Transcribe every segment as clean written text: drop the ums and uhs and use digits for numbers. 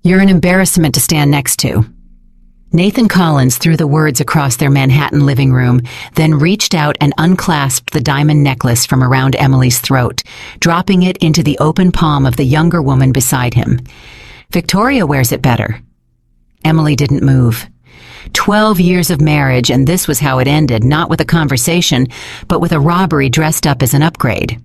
You're an embarrassment to stand next to." Nathan Collins threw the words across their Manhattan living room, then reached out and unclasped the diamond necklace from around Emily's throat, dropping it into the open palm of the younger woman beside him. "Victoria wears it better." Emily didn't move. 12 years of marriage, and this was how it ended, not with a conversation, but with a robbery dressed up as an upgrade.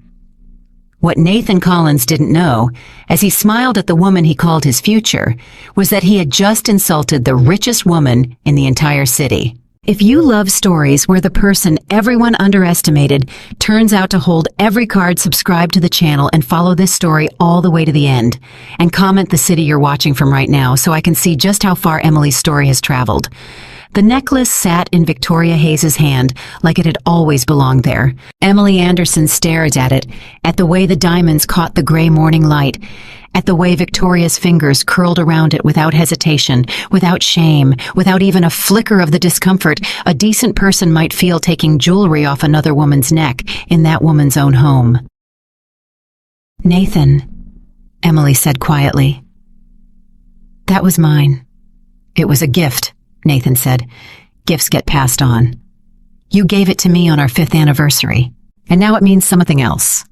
What Nathan Collins didn't know, as he smiled at the woman he called his future, was that he had just insulted the richest woman in the entire city. If you love stories where the person everyone underestimated turns out to hold every card, subscribe to the channel and follow this story all the way to the end. And comment the city you're watching from right now so I can see just how far Emily's story has traveled. The necklace sat in Victoria Hayes' hand like it had always belonged there. Emily Anderson stared at it, at the way the diamonds caught the gray morning light, at the way Victoria's fingers curled around it without hesitation, without shame, without even a flicker of the discomfort a decent person might feel taking jewelry off another woman's neck in that woman's own home. "Nathan," Emily said quietly. "That was mine." "It was a gift," Nathan said. "Gifts get passed on. You gave it to me on our 5th anniversary, and now it means something else."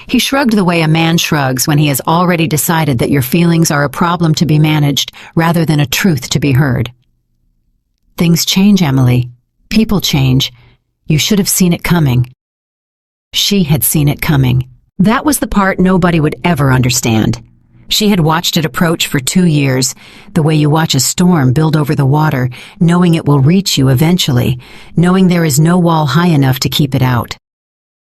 He shrugged the way a man shrugs when he has already decided that your feelings are a problem to be managed rather than a truth to be heard. "Things change, Emily. People change. You should have seen it coming." She had seen it coming. That was the part nobody would ever understand. She had watched it approach for 2 years, the way you watch a storm build over the water, knowing it will reach you eventually, knowing there is no wall high enough to keep it out.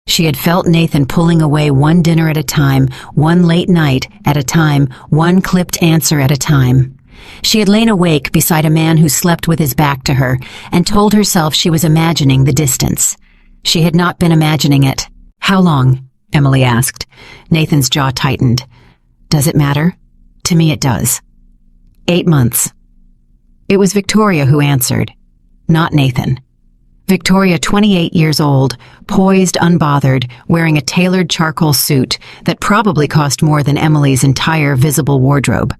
She had felt Nathan pulling away one dinner at a time, one late night at a time, one clipped answer at a time. She had lain awake beside a man who slept with his back to her and told herself she was imagining the distance. She had not been imagining it. "How long?" Emily asked. Nathan's jaw tightened. "Does it matter? To me it does." 8 months. It was Victoria who answered, not Nathan. Victoria, 28 years old, poised, unbothered, wearing a tailored charcoal suit that probably cost more than Emily's entire visible wardrobe.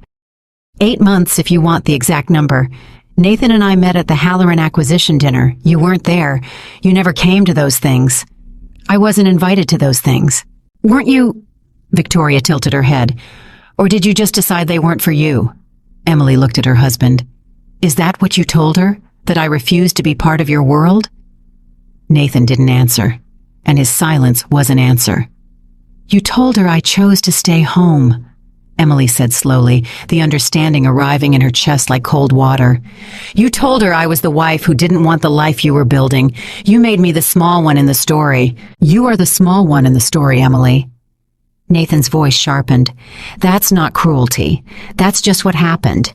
8 months if you want the exact number. Nathan and I met at the Halloran acquisition dinner. You weren't there. You never came to those things. I wasn't invited to those things. Weren't you? Victoria tilted her head. Or did you just decide they weren't for you? Emily looked at her husband. Is that what you told her? That I refused to be part of your world? Nathan didn't answer, and his silence was an answer. You told her I chose to stay home, Emily said slowly, the understanding arriving in her chest like cold water. You told her I was the wife who didn't want the life you were building. You made me the small one in the story. You are the small one in the story, Emily. Nathan's voice sharpened. That's not cruelty. That's just what happened.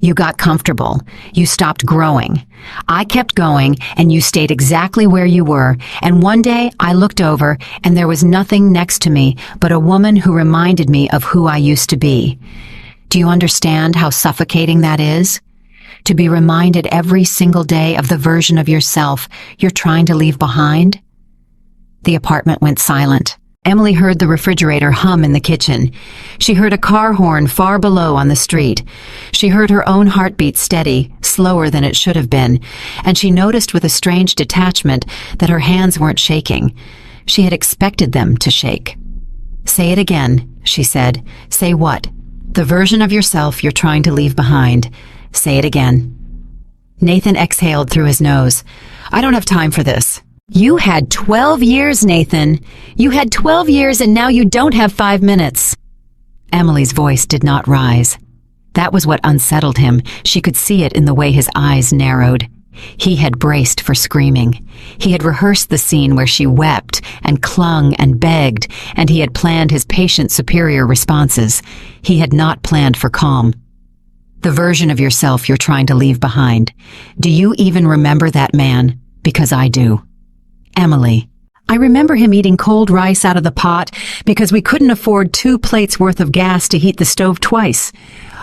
You got comfortable. You stopped growing. I kept going, and you stayed exactly where you were, and one day I looked over, and there was nothing next to me but a woman who reminded me of who I used to be. Do you understand how suffocating that is? To be reminded every single day of the version of yourself you're trying to leave behind? The apartment went silent. Emily heard the refrigerator hum in the kitchen. She heard a car horn far below on the street. She heard her own heartbeat steady, slower than it should have been, and she noticed with a strange detachment that her hands weren't shaking. She had expected them to shake. Say it again, she said. Say what? The version of yourself you're trying to leave behind. Say it again. Nathan exhaled through his nose. I don't have time for this. You had 12 years, Nathan. You had 12 years and now you don't have 5 minutes. Emily's voice did not rise. That was what unsettled him. She could see it in the way his eyes narrowed. He had braced for screaming. He had rehearsed the scene where she wept and clung and begged, and he had planned his patient superior responses. He had not planned for calm. The version of yourself you're trying to leave behind. Do you even remember that man? Because I do. Emily. I remember him eating cold rice out of the pot because we couldn't afford 2 plates worth of gas to heat the stove twice.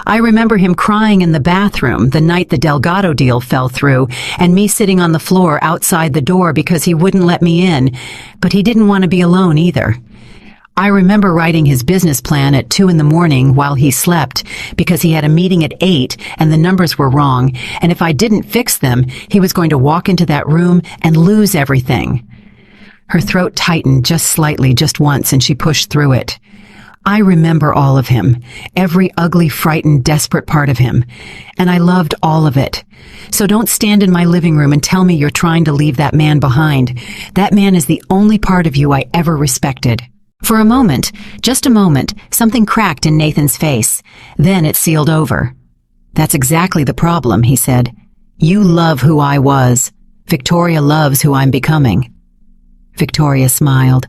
I remember him crying in the bathroom the night the Delgado deal fell through and me sitting on the floor outside the door because he wouldn't let me in, but he didn't want to be alone either. I remember writing his business plan at 2 in the morning while he slept because he had a meeting at 8 and the numbers were wrong, and if I didn't fix them, he was going to walk into that room and lose everything. Her throat tightened just slightly, just once, and she pushed through it. I remember all of him, every ugly, frightened, desperate part of him, and I loved all of it. So don't stand in my living room and tell me you're trying to leave that man behind. That man is the only part of you I ever respected. For a moment, just a moment, something cracked in Nathan's face. Then it sealed over. That's exactly the problem, he said. You love who I was. Victoria loves who I'm becoming. Victoria smiled.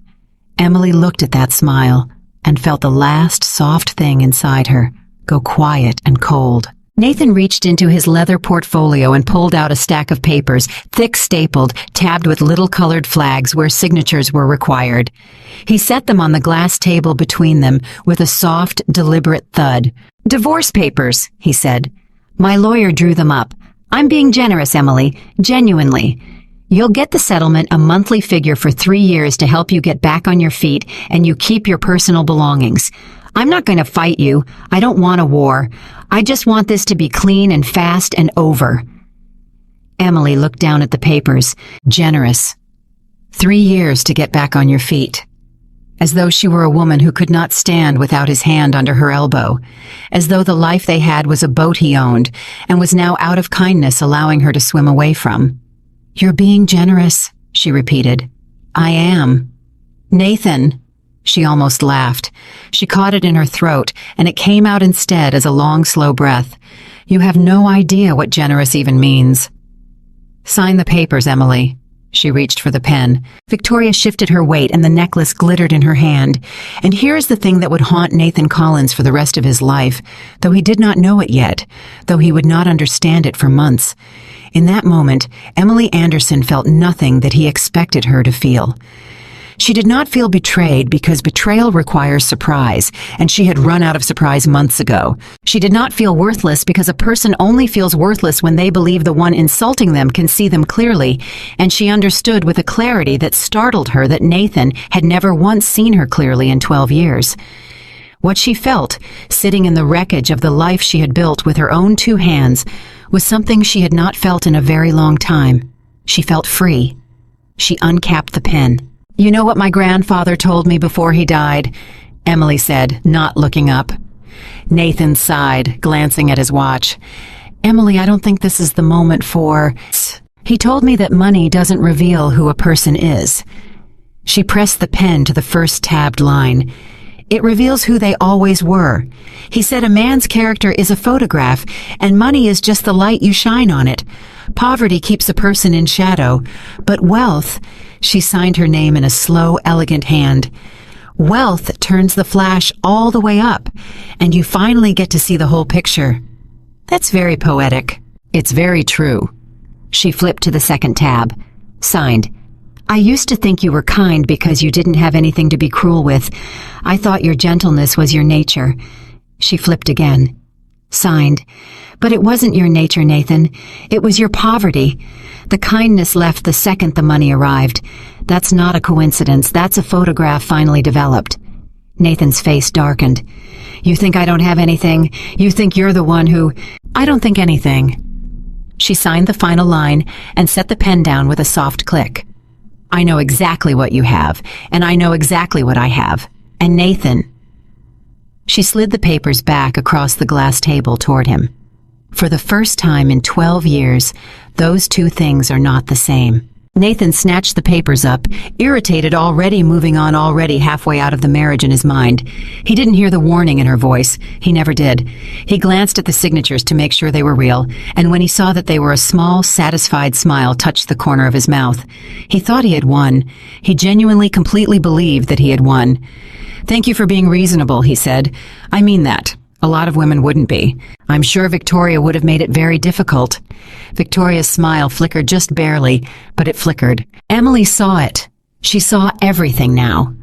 Emily looked at that smile and felt the last soft thing inside her go quiet and cold. Nathan reached into his leather portfolio and pulled out a stack of papers, thick stapled, tabbed with little colored flags where signatures were required. He set them on the glass table between them with a soft, deliberate thud. Divorce papers, he said. My lawyer drew them up. I'm being generous, Emily, genuinely. You'll get the settlement, a monthly figure for 3 years to help you get back on your feet, and you keep your personal belongings. I'm not going to fight you. I don't want a war. I just want this to be clean and fast and over. Emily looked down at the papers. Generous. 3 years to get back on your feet. As though she were a woman who could not stand without his hand under her elbow. As though the life they had was a boat he owned and was now out of kindness allowing her to swim away from. You're being generous, she repeated. I am. Nathan. She almost laughed. She caught it in her throat, and it came out instead as a long, slow breath. You have no idea what generous even means. Sign the papers, Emily. She reached for the pen. Victoria shifted her weight, and the necklace glittered in her hand. And here's the thing that would haunt Nathan Collins for the rest of his life, though he did not know it yet, though he would not understand it for months. In that moment, Emily Anderson felt nothing that he expected her to feel. She did not feel betrayed because betrayal requires surprise, and she had run out of surprise months ago. She did not feel worthless because a person only feels worthless when they believe the one insulting them can see them clearly, and she understood with a clarity that startled her that Nathan had never once seen her clearly in 12 years. What she felt, sitting in the wreckage of the life she had built with her own 2 hands, was something she had not felt in a very long time. She felt free. She uncapped the pen. You know what my grandfather told me before he died? Emily said, not looking up. Nathan sighed, glancing at his watch. Emily, I don't think this is the moment for... He told me that money doesn't reveal who a person is. She pressed the pen to the first tabbed line. It reveals who they always were. He said a man's character is a photograph, and money is just the light you shine on it. Poverty keeps a person in shadow, but wealth... She signed her name in a slow, elegant hand. Wealth turns the flash all the way up, and you finally get to see the whole picture. That's very poetic. It's very true. She flipped to the second tab. Signed. I used to think you were kind because you didn't have anything to be cruel with. I thought your gentleness was your nature. She flipped again. Signed. But it wasn't your nature, Nathan. It was your poverty. The kindness left the second the money arrived. That's not a coincidence. That's a photograph finally developed. Nathan's face darkened. You think I don't have anything? You think you're the one who... I don't think anything. She signed the final line and set the pen down with a soft click. I know exactly what you have, and I know exactly what I have. And Nathan... She slid the papers back across the glass table toward him. For the first time in 12 years, those 2 things are not the same. Nathan snatched the papers up, irritated already, moving on already halfway out of the marriage in his mind. He didn't hear the warning in her voice. He never did. He glanced at the signatures to make sure they were real, and when he saw that they were, a small, satisfied smile touched the corner of his mouth. He thought he had won. He genuinely, completely believed that he had won. Thank you for being reasonable, he said. I mean that. A lot of women wouldn't be. I'm sure Victoria would have made it very difficult. Victoria's smile flickered just barely, but it flickered. Emily saw it. She saw everything now.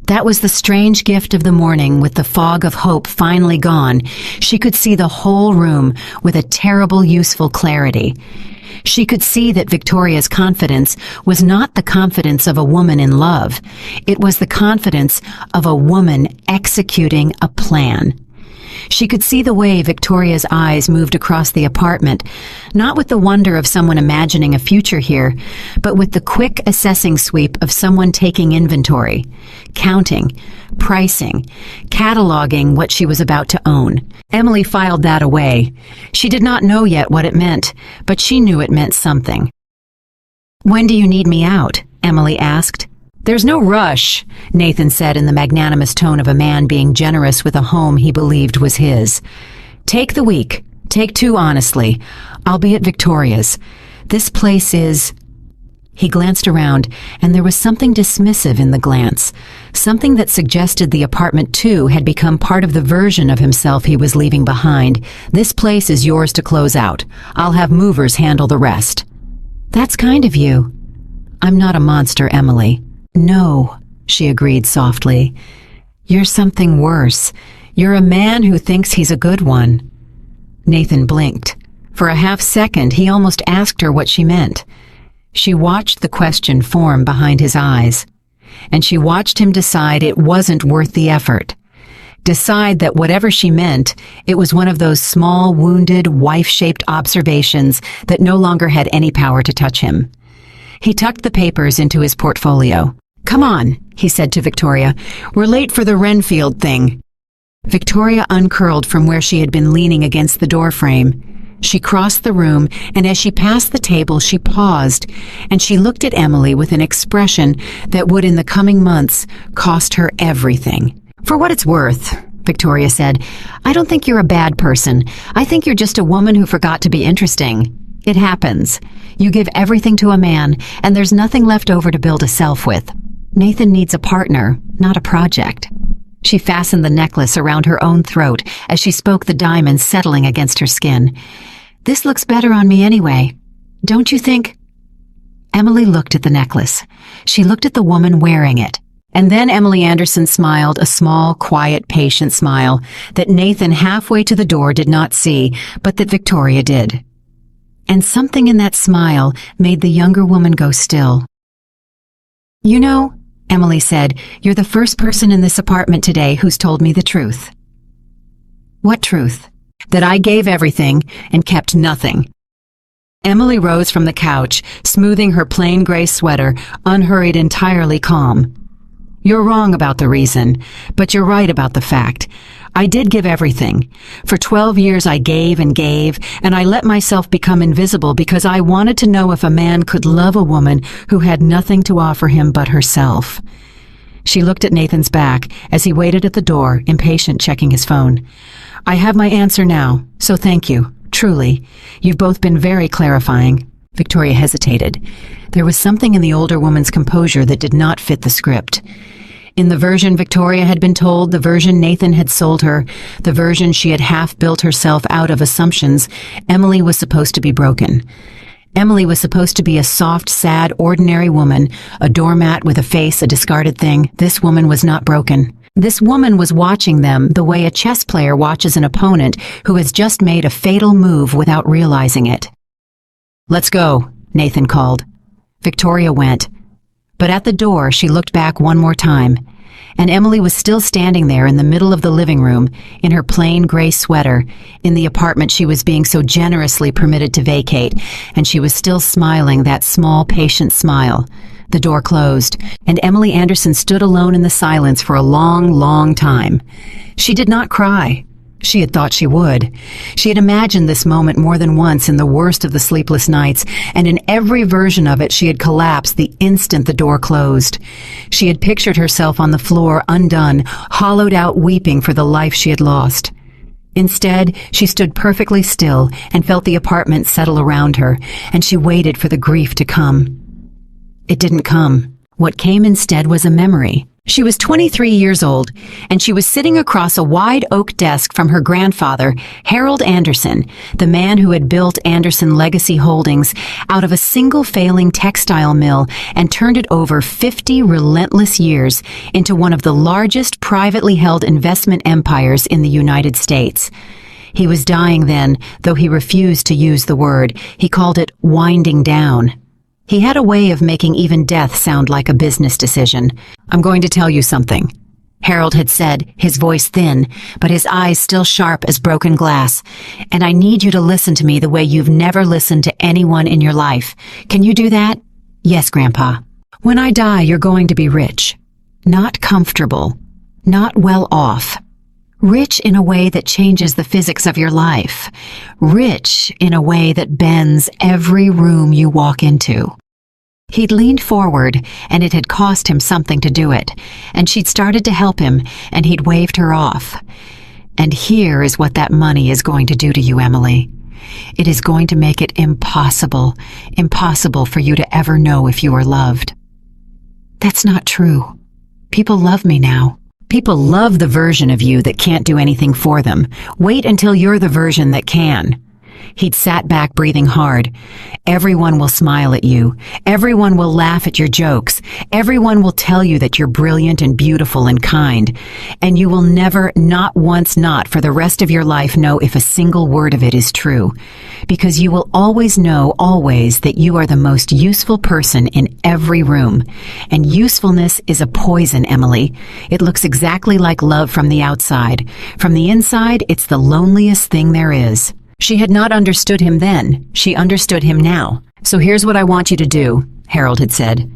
That was the strange gift of the morning. With the fog of hope finally gone, she could see the whole room with a terrible, useful clarity. She could see that Victoria's confidence was not the confidence of a woman in love. It was the confidence of a woman executing a plan. She could see the way Victoria's eyes moved across the apartment, not with the wonder of someone imagining a future here, but with the quick assessing sweep of someone taking inventory, counting, pricing, cataloging what she was about to own. Emily filed that away. She did not know yet what it meant, but she knew it meant something. "When do you need me out?" Emily asked. "There's no rush," Nathan said in the magnanimous tone of a man being generous with a home he believed was his. "Take the week. Take 2, honestly. I'll be at Victoria's. This place is—" He glanced around, and there was something dismissive in the glance, something that suggested the apartment too had become part of the version of himself he was leaving behind. "This place is yours to close out. I'll have movers handle the rest." "That's kind of you." "I'm not a monster, Emily." "No," she agreed softly. "You're something worse. You're a man who thinks he's a good one." Nathan blinked. For a half-second, he almost asked her what she meant. She watched the question form behind his eyes, and she watched him decide it wasn't worth the effort. Decide that whatever she meant, it was one of those small, wounded, wife-shaped observations that no longer had any power to touch him. He tucked the papers into his portfolio. "Come on," he said to Victoria. "We're late for the Renfield thing." Victoria uncurled from where she had been leaning against the doorframe. She crossed the room, and as she passed the table, she paused, and she looked at Emily with an expression that would in the coming months cost her everything. "For what it's worth," Victoria said, "I don't think you're a bad person. I think you're just a woman who forgot to be interesting. It happens. You give everything to a man, and there's nothing left over to build a self with. Nathan needs a partner, not a project." She fastened the necklace around her own throat as she spoke, the diamonds settling against her skin. "This looks better on me anyway. Don't you think?" Emily looked at the necklace. She looked at the woman wearing it. And then Emily Anderson smiled, a small, quiet, patient smile that Nathan halfway to the door did not see, but that Victoria did. And something in that smile made the younger woman go still. "You know," Emily said, "you're the first person in this apartment today who's told me the truth." "What truth?" "That I gave everything and kept nothing." Emily rose from the couch, smoothing her plain gray sweater, unhurried, entirely calm. "You're wrong about the reason, but you're right about the fact. I did give everything. For 12 years I gave, and I let myself become invisible because I wanted to know if a man could love a woman who had nothing to offer him but herself." She looked at Nathan's back as he waited at the door, impatient, checking his phone. "I have my answer now, so thank you, truly. You've both been very clarifying." Victoria hesitated. There was something in the older woman's composure that did not fit the script. In the version Victoria had been told, the version Nathan had sold her, the version she had half-built herself out of assumptions, Emily was supposed to be broken. Emily was supposed to be a soft, sad, ordinary woman, a doormat with a face, a discarded thing. This woman was not broken. This woman was watching them the way a chess player watches an opponent who has just made a fatal move without realizing it. "Let's go," Nathan called. Victoria went. But at the door, she looked back one more time, and Emily was still standing there in the middle of the living room, in her plain gray sweater, in the apartment she was being so generously permitted to vacate, and she was still smiling that small, patient smile. The door closed, and Emily Anderson stood alone in the silence for a long, long time. She did not cry. She had thought she would. She had imagined this moment more than once in the worst of the sleepless nights, and in every version of it she had collapsed the instant the door closed. She had pictured herself on the floor, undone, hollowed out, weeping for the life she had lost. Instead, she stood perfectly still and felt the apartment settle around her, and she waited for the grief to come. It didn't come. What came instead was a memory. She was 23 years old, and she was sitting across a wide oak desk from her grandfather, Harold Anderson, the man who had built Anderson Legacy Holdings out of a single failing textile mill and turned it over 50 relentless years into one of the largest privately held investment empires in the United States. He was dying then, though he refused to use the word. He called it winding down. He had a way of making even death sound like a business decision. "I'm going to tell you something," Harold had said, his voice thin, but his eyes still sharp as broken glass. "And I need you to listen to me the way you've never listened to anyone in your life. Can you do that?" "Yes, Grandpa." "When I die, you're going to be rich. Not comfortable. Not well off. Rich in a way that changes the physics of your life. Rich in a way that bends every room you walk into." He'd leaned forward, and it had cost him something to do it, and she'd started to help him, and he'd waved her off. "And here is what that money is going to do to you, Emily. It is going to make it impossible for you to ever know if you are loved." "That's not true. People love me now." "People love the version of you that can't do anything for them. Wait until you're the version that can." He'd sat back, breathing hard. "Everyone will smile at you. Everyone will laugh at your jokes. Everyone will tell you that you're brilliant and beautiful and kind. And you will never, not once, not for the rest of your life, know if a single word of it is true. Because you will always know, always, that you are the most useful person in every room. And usefulness is a poison, Emily. It looks exactly like love from the outside. From the inside, it's the loneliest thing there is." She had not understood him then. She understood him now. "So here's what I want you to do," Harold had said.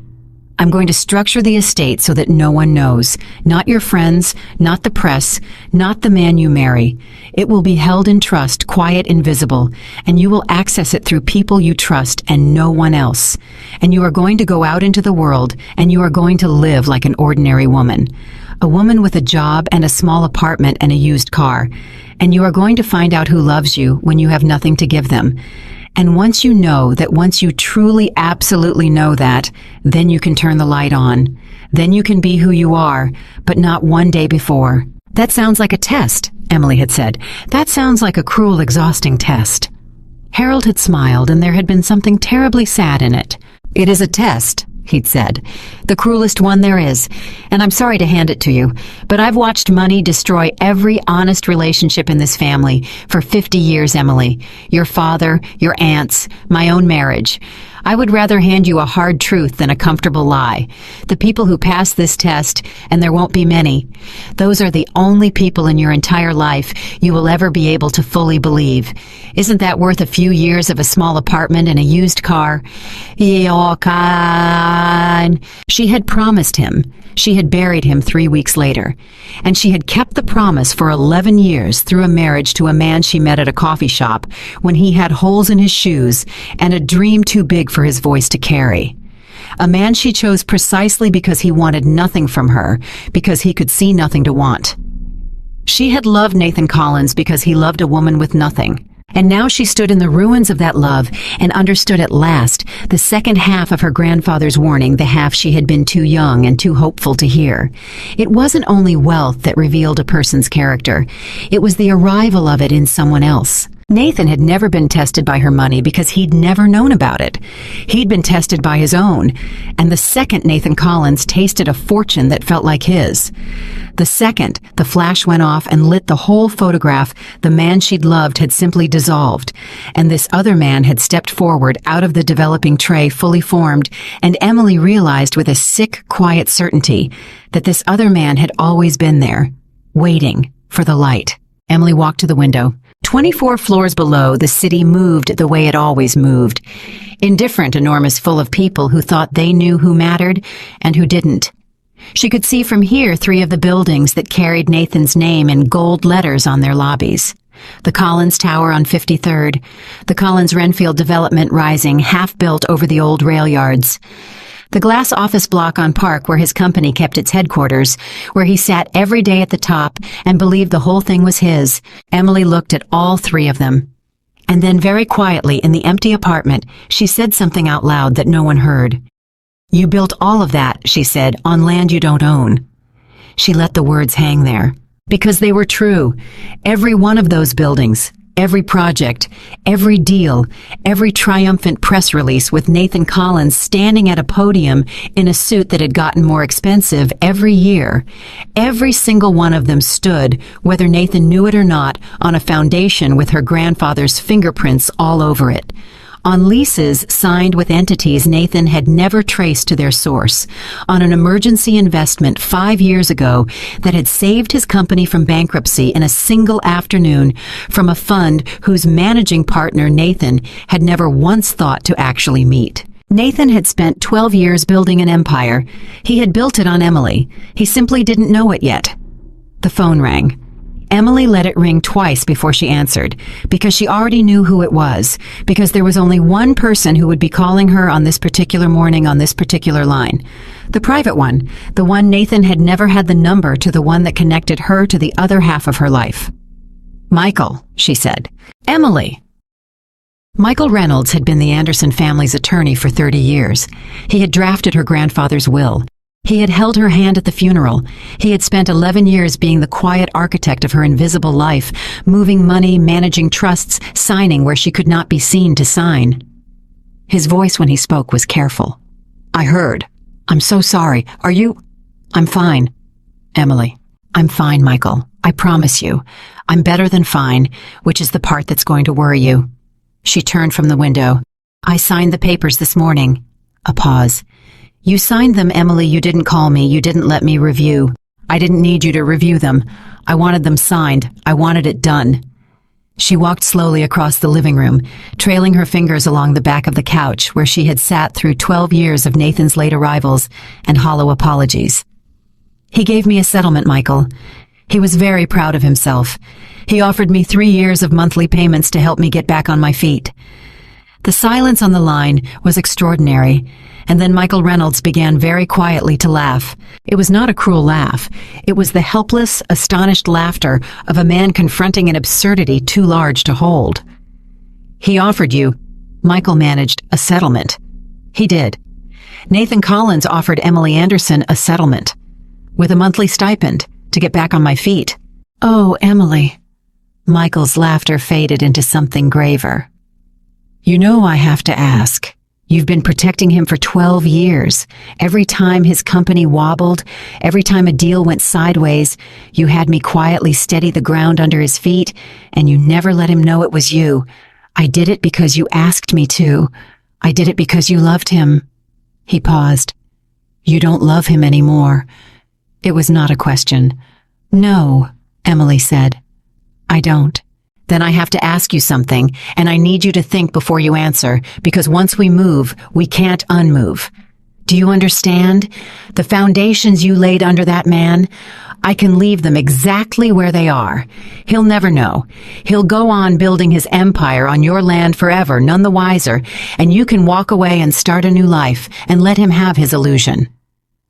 "I'm going to structure the estate so that no one knows. Not your friends, not the press, not the man you marry. It will be held in trust, quiet, invisible, and you will access it through people you trust and no one else. And you are going to go out into the world, and you are going to live like an ordinary woman. A woman with a job and a small apartment and a used car. And you are going to find out who loves you when you have nothing to give them. And once you know that, once you truly, absolutely know that, then you can turn the light on. Then you can be who you are, but not one day before." "That sounds like a test," Emily had said. "That sounds like a cruel, exhausting test." Harold had smiled, and there had been something terribly sad in it. "It is a test," he'd said. "The cruelest one there is. And I'm sorry to hand it to you, but I've watched money destroy every honest relationship in this family for 50 years, Emily. Your father, your aunts, my own marriage. I would rather hand you a hard truth than a comfortable lie. The people who pass this test, and there won't be many, those are the only people in your entire life you will ever be able to fully believe. Isn't that worth a few years of a small apartment and a used car?" She had promised him. She had buried him 3 weeks later. And she had kept the promise for 11 years through a marriage to a man she met at a coffee shop when he had holes in his shoes and a dream too big for his voice to carry. A man she chose precisely because he wanted nothing from her, because he could see nothing to want. She had loved Nathan Collins because he loved a woman with nothing. And now she stood in the ruins of that love and understood at last the second half of her grandfather's warning, the half she had been too young and too hopeful to hear. It wasn't only wealth that revealed a person's character. It was the arrival of it in someone else. Nathan had never been tested by her money because he'd never known about it. He'd been tested by his own, and the second Nathan Collins tasted a fortune that felt like his. The second the flash went off and lit the whole photograph, the man she'd loved had simply dissolved, and this other man had stepped forward out of the developing tray fully formed, and Emily realized with a sick, quiet certainty that this other man had always been there, waiting for the light. Emily walked to the window. 24 floors below, the city moved the way it always moved. Indifferent, enormous, full of people who thought they knew who mattered and who didn't. She could see from here 3 of the buildings that carried Nathan's name in gold letters on their lobbies. The Collins Tower on 53rd, the Collins-Renfield development rising, half-built over the old rail yards. The glass office block on Park where his company kept its headquarters, where he sat every day at the top and believed the whole thing was his. Emily looked at all 3 of them. And then very quietly in the empty apartment, she said something out loud that no one heard. "You built all of that," she said, "on land you don't own." She let the words hang there. Because they were true. Every one of those buildings, Every project, every deal, every triumphant press release with Nathan Collins standing at a podium in a suit that had gotten more expensive every year. Every single one of them stood, whether Nathan knew it or not, on a foundation with her grandfather's fingerprints all over it. On leases signed with entities Nathan had never traced to their source, on an emergency investment 5 years ago that had saved his company from bankruptcy in a single afternoon from a fund whose managing partner Nathan had never once thought to actually meet. Nathan had spent 12 years building an empire. He had built it on Emily. He simply didn't know it yet. The phone rang. Emily let it ring twice before she answered, because she already knew who it was, because there was only one person who would be calling her on this particular morning on this particular line. The private one, the one Nathan had never had the number to, the one that connected her to the other half of her life. "Michael," she said. "Emily." Michael Reynolds had been the Anderson family's attorney for 30 years. He had drafted her grandfather's will. He had held her hand at the funeral. He had spent 11 years being the quiet architect of her invisible life, moving money, managing trusts, signing where she could not be seen to sign. His voice when he spoke was careful. "I heard. I'm so sorry. Are you—" "I'm fine." "Emily." "I'm fine, Michael. I promise you. I'm better than fine, which is the part that's going to worry you." She turned from the window. "I signed the papers this morning." A pause. "You signed them, Emily. You didn't call me. You didn't let me review. I didn't need you to review them. I wanted them signed. I wanted it done." She walked slowly across the living room, trailing her fingers along the back of the couch where she had sat through 12 years of Nathan's late arrivals and hollow apologies. "He gave me a settlement, Michael. He was very proud of himself. He offered me 3 years of monthly payments to help me get back on my feet." The silence on the line was extraordinary, and then Michael Reynolds began very quietly to laugh. It was not a cruel laugh. It was the helpless, astonished laughter of a man confronting an absurdity too large to hold. "He offered you," Michael managed, "a settlement." "He did. Nathan Collins offered Emily Anderson a settlement, with a monthly stipend, to get back on my feet." "Oh, Emily." Michael's laughter faded into something graver. "You know I have to ask. You've been protecting him for 12 years. Every time his company wobbled, every time a deal went sideways, you had me quietly steady the ground under his feet, and you never let him know it was you. I did it because you asked me to. I did it because you loved him." He paused. "You don't love him anymore." It was not a question. "No," Emily said. "I don't." "Then I have to ask you something, and I need you to think before you answer, because once we move, we can't unmove. Do you understand? The foundations you laid under that man, I can leave them exactly where they are. He'll never know. He'll go on building his empire on your land forever, none the wiser, and you can walk away and start a new life and let him have his illusion."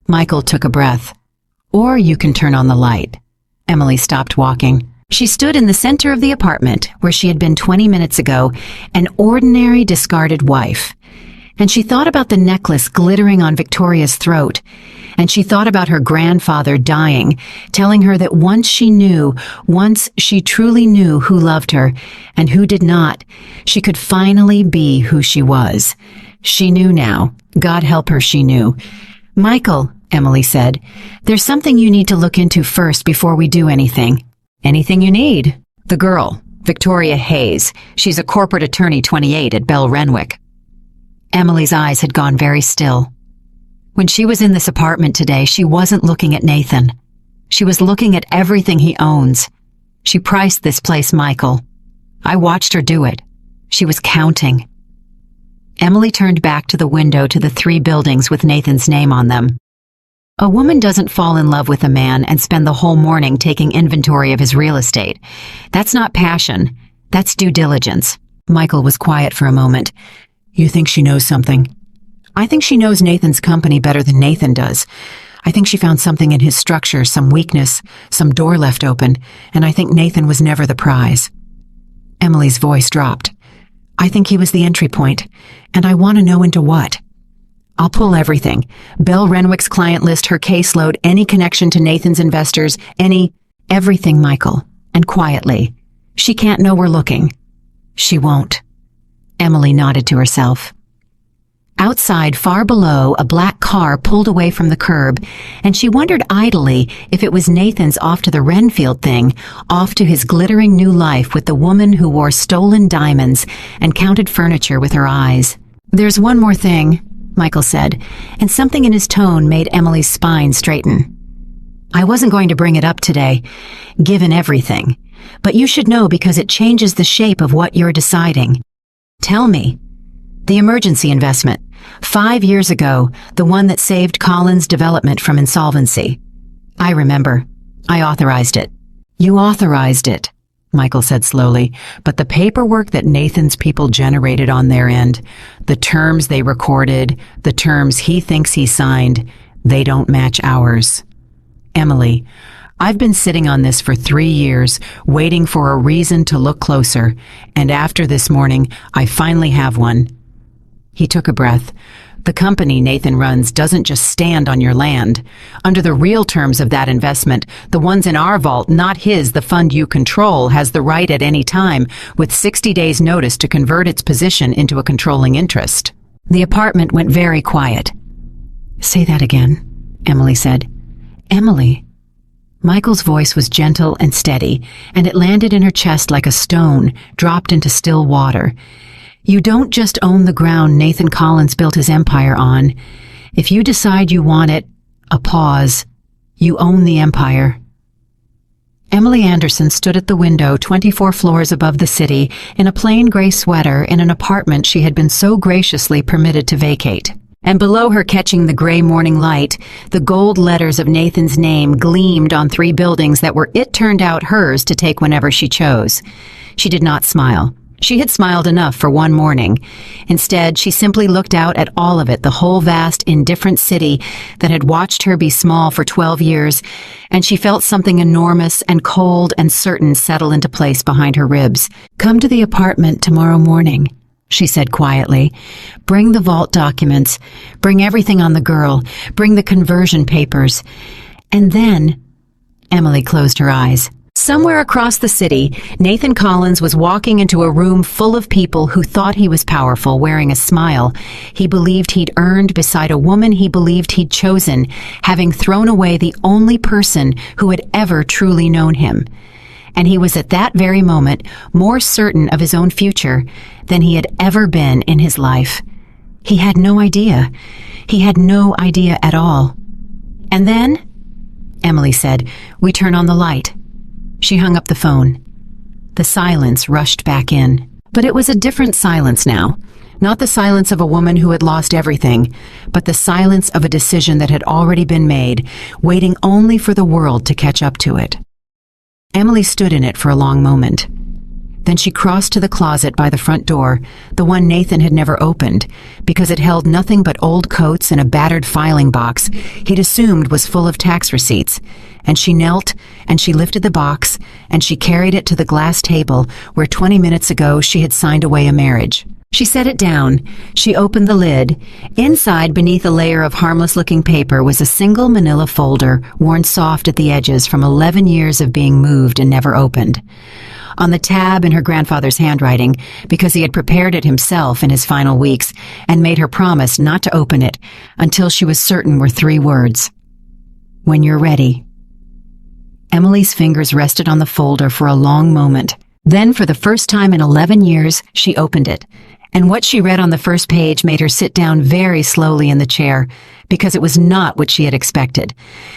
Michael took a breath. "Or you can turn on the light." Emily stopped walking. She stood in the center of the apartment where she had been 20 minutes ago, an ordinary discarded wife. And she thought about the necklace glittering on Victoria's throat, and she thought about her grandfather dying, telling her that once she truly knew who loved her and who did not, she could finally be who she was. She knew now. God help her, she knew. "Michael," Emily said, "there's something you need to look into first before we do anything." "Anything you need." "The girl, Victoria Hayes. She's a corporate attorney, 28, at Bell Renwick." Emily's eyes had gone very still. When she was in this apartment today, she wasn't looking at Nathan. She was looking at everything he owns. She priced this place, Michael. I watched her do it. She was counting. Emily turned back to the window to the 3 buildings with Nathan's name on them. A woman doesn't fall in love with a man and spend the whole morning taking inventory of his real estate. That's not passion. That's due diligence. Michael was quiet for a moment. "You think she knows something?" "I think she knows Nathan's company better than Nathan does. I think she found something in his structure, some weakness, some door left open, and I think Nathan was never the prize." Emily's voice dropped. "I think he was the entry point, and I want to know into what. I'll pull everything. Bell Renwick's client list, her caseload, any connection to Nathan's investors, everything, Michael. And quietly. She can't know we're looking. She won't. Emily nodded to herself. Outside, far below, a black car pulled away from the curb, and she wondered idly if it was Nathan's off to the Renfield thing, off to his glittering new life with the woman who wore stolen diamonds and counted furniture with her eyes. "There's one more thing," Michael said, and something in his tone made Emily's spine straighten. "I wasn't going to bring it up today, given everything, but you should know because it changes the shape of what you're deciding. Tell me. The emergency investment, 5 years ago, the one that saved Colin's development from insolvency. I remember. I authorized it." "You authorized it," Michael said slowly, "but the paperwork that Nathan's people generated on their end, the terms they recorded, the terms he thinks he signed, they don't match ours. Emily, I've been sitting on this for 3 years, waiting for a reason to look closer, and after this morning, I finally have one." He took a breath. "The company Nathan runs doesn't just stand on your land. Under the real terms of that investment, the ones in our vault, not his, the fund you control, has the right at any time, with 60 days' notice to convert its position into a controlling interest." The apartment went very quiet. "Say that again," Emily said. "Emily." Michael's voice was gentle and steady, and it landed in her chest like a stone dropped into still water. "You don't just own the ground Nathan Collins built his empire on. If you decide you want it, a pause, you own the empire." Emily Anderson stood at the window 24 floors above the city in a plain gray sweater in an apartment she had been so graciously permitted to vacate. And below her, catching the gray morning light, the gold letters of Nathan's name gleamed on 3 buildings that were, it turned out, hers to take whenever she chose. She did not smile. She had smiled enough for one morning. Instead, she simply looked out at all of it, the whole vast, indifferent city that had watched her be small for 12 years, and she felt something enormous and cold and certain settle into place behind her ribs. "Come to the apartment tomorrow morning," she said quietly. "Bring the vault documents. Bring everything on the girl. Bring the conversion papers. And then—" Emily closed her eyes. Somewhere across the city, Nathan Collins was walking into a room full of people who thought he was powerful, wearing a smile he believed he'd earned beside a woman he believed he'd chosen, having thrown away the only person who had ever truly known him. And he was at that very moment more certain of his own future than he had ever been in his life. He had no idea. He had no idea at all. "And then," Emily said, "we turn on the light." She hung up the phone. The silence rushed back in. But it was a different silence now. Not the silence of a woman who had lost everything, but the silence of a decision that had already been made, waiting only for the world to catch up to it. Emily stood in it for a long moment. Then she crossed to the closet by the front door, the one Nathan had never opened, because it held nothing but old coats and a battered filing box he'd assumed was full of tax receipts. And she knelt, and she lifted the box, and she carried it to the glass table where 20 minutes ago she had signed away a marriage. She set it down. She opened the lid. Inside, beneath a layer of harmless-looking paper, was a single manila folder, worn soft at the edges from 11 years of being moved and never opened. On the tab in her grandfather's handwriting, because he had prepared it himself in his final weeks and made her promise not to open it until she was certain, were 3 words. "When you're ready." Emily's fingers rested on the folder for a long moment. Then, for the first time in 11 years, she opened it. And what she read on the first page made her sit down very slowly in the chair, because it was not what she had expected.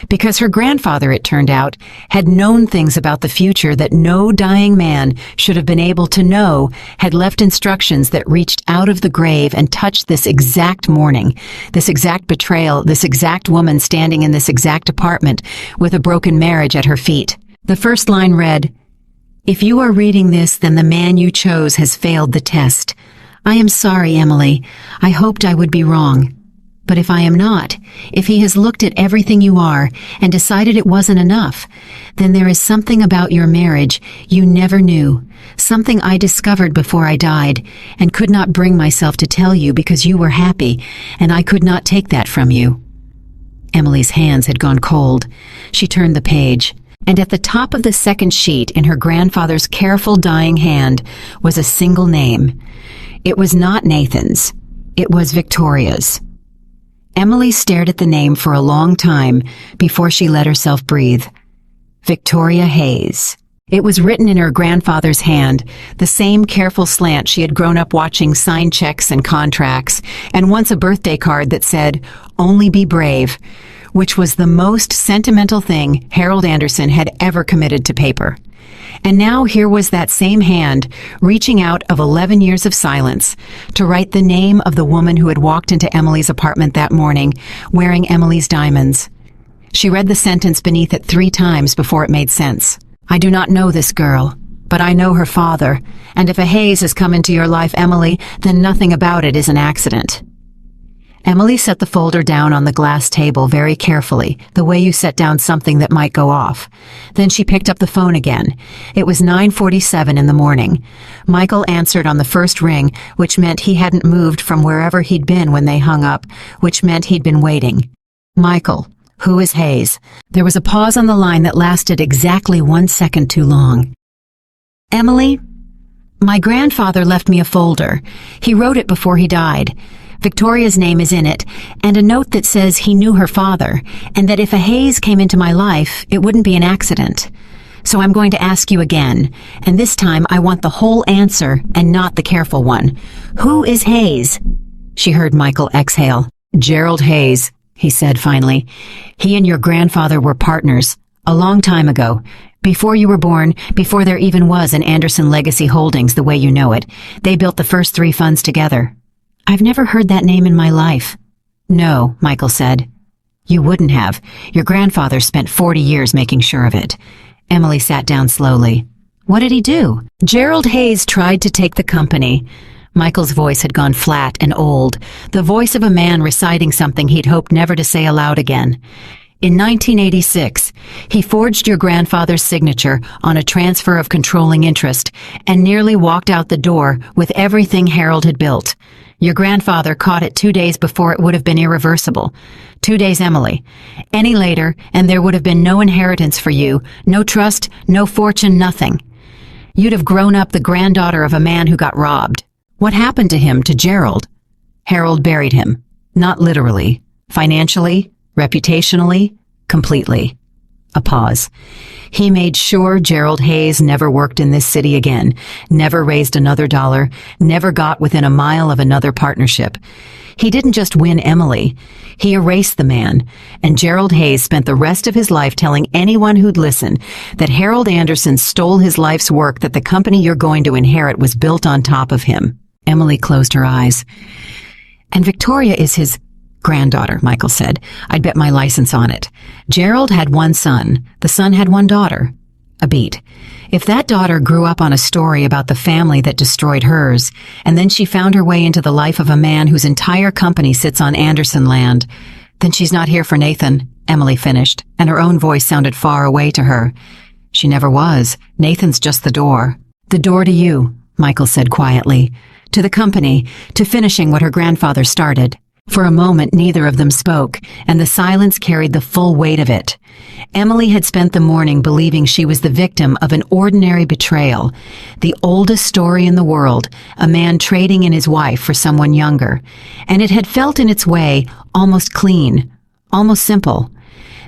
Because her grandfather, it turned out, had known things about the future that no dying man should have been able to know, had left instructions that reached out of the grave and touched this exact morning, this exact betrayal, this exact woman standing in this exact apartment with a broken marriage at her feet. The first line read, "If you are reading this, then the man you chose has failed the test. I am sorry, Emily. I hoped I would be wrong. But if I am not, if he has looked at everything you are and decided it wasn't enough, then there is something about your marriage you never knew, something I discovered before I died and could not bring myself to tell you because you were happy, and I could not take that from you." Emily's hands had gone cold. She turned the page. And at the top of the second sheet in her grandfather's careful dying hand was a single name. It was not Nathan's. It was Victoria's. Emily stared at the name for a long time before she let herself breathe. Victoria Hayes. It was written in her grandfather's hand, the same careful slant she had grown up watching sign checks and contracts, and once a birthday card that said, "Only be brave," which was the most sentimental thing Harold Anderson had ever committed to paper. And now here was that same hand reaching out of 11 years of silence to write the name of the woman who had walked into Emily's apartment that morning, wearing Emily's diamonds. She read the sentence beneath it 3 times before it made sense. "I do not know this girl, but I know her father, and if a Hayes has come into your life, Emily, then nothing about it is an accident." Emily set the folder down on the glass table very carefully, the way you set down something that might go off. Then she picked up the phone again. It was 9:47 in the morning. Michael answered on the first ring, which meant he hadn't moved from wherever he'd been when they hung up, which meant he'd been waiting. "Michael, who is Hayes?" There was a pause on the line that lasted exactly 1 second too long. "Emily, my grandfather left me a folder. He wrote it before he died. Victoria's name is in it, and a note that says he knew her father, and that if a Hayes came into my life, it wouldn't be an accident. So I'm going to ask you again, and this time I want the whole answer and not the careful one. Who is Hayes?" She heard Michael exhale. "Gerald Hayes," he said finally. "He and your grandfather were partners, a long time ago. Before you were born, before there even was an Anderson Legacy Holdings the way you know it. They built the first 3 funds together." "I've never heard that name in my life." "No," Michael said. "You wouldn't have. Your grandfather spent 40 years making sure of it." Emily sat down slowly. "What did he do?" "Gerald Hayes tried to take the company." Michael's voice had gone flat and old, the voice of a man reciting something he'd hoped never to say aloud again. "In 1986, he forged your grandfather's signature on a transfer of controlling interest and nearly walked out the door with everything Harold had built. Your grandfather caught it 2 days before it would have been irreversible. 2 days, Emily. Any later, and there would have been no inheritance for you, no trust, no fortune, nothing. You'd have grown up the granddaughter of a man who got robbed. What happened to him, to Gerald?" "Harold buried him. Not literally. Financially, reputationally, completely." A pause. "He made sure Gerald Hayes never worked in this city again, never raised another dollar, never got within a mile of another partnership. He didn't just win Emily. He erased the man, and Gerald Hayes spent the rest of his life telling anyone who'd listen that Harold Anderson stole his life's work, that the company you're going to inherit was built on top of him." Emily closed her eyes. "And Victoria is his granddaughter," Michael said. "I'd bet my license on it. Gerald had 1 son. The son had 1 daughter." A beat. "If that daughter grew up on a story about the family that destroyed hers, and then she found her way into the life of a man whose entire company sits on Anderson land, then she's not here for Nathan," Emily finished, and her own voice sounded far away to her. "She never was. Nathan's just the door." "The door to you," Michael said quietly. "To the company, to finishing what her grandfather started." For a moment, neither of them spoke, and the silence carried the full weight of it. Emily had spent the morning believing she was the victim of an ordinary betrayal, the oldest story in the world, a man trading in his wife for someone younger, and it had felt in its way almost clean, almost simple.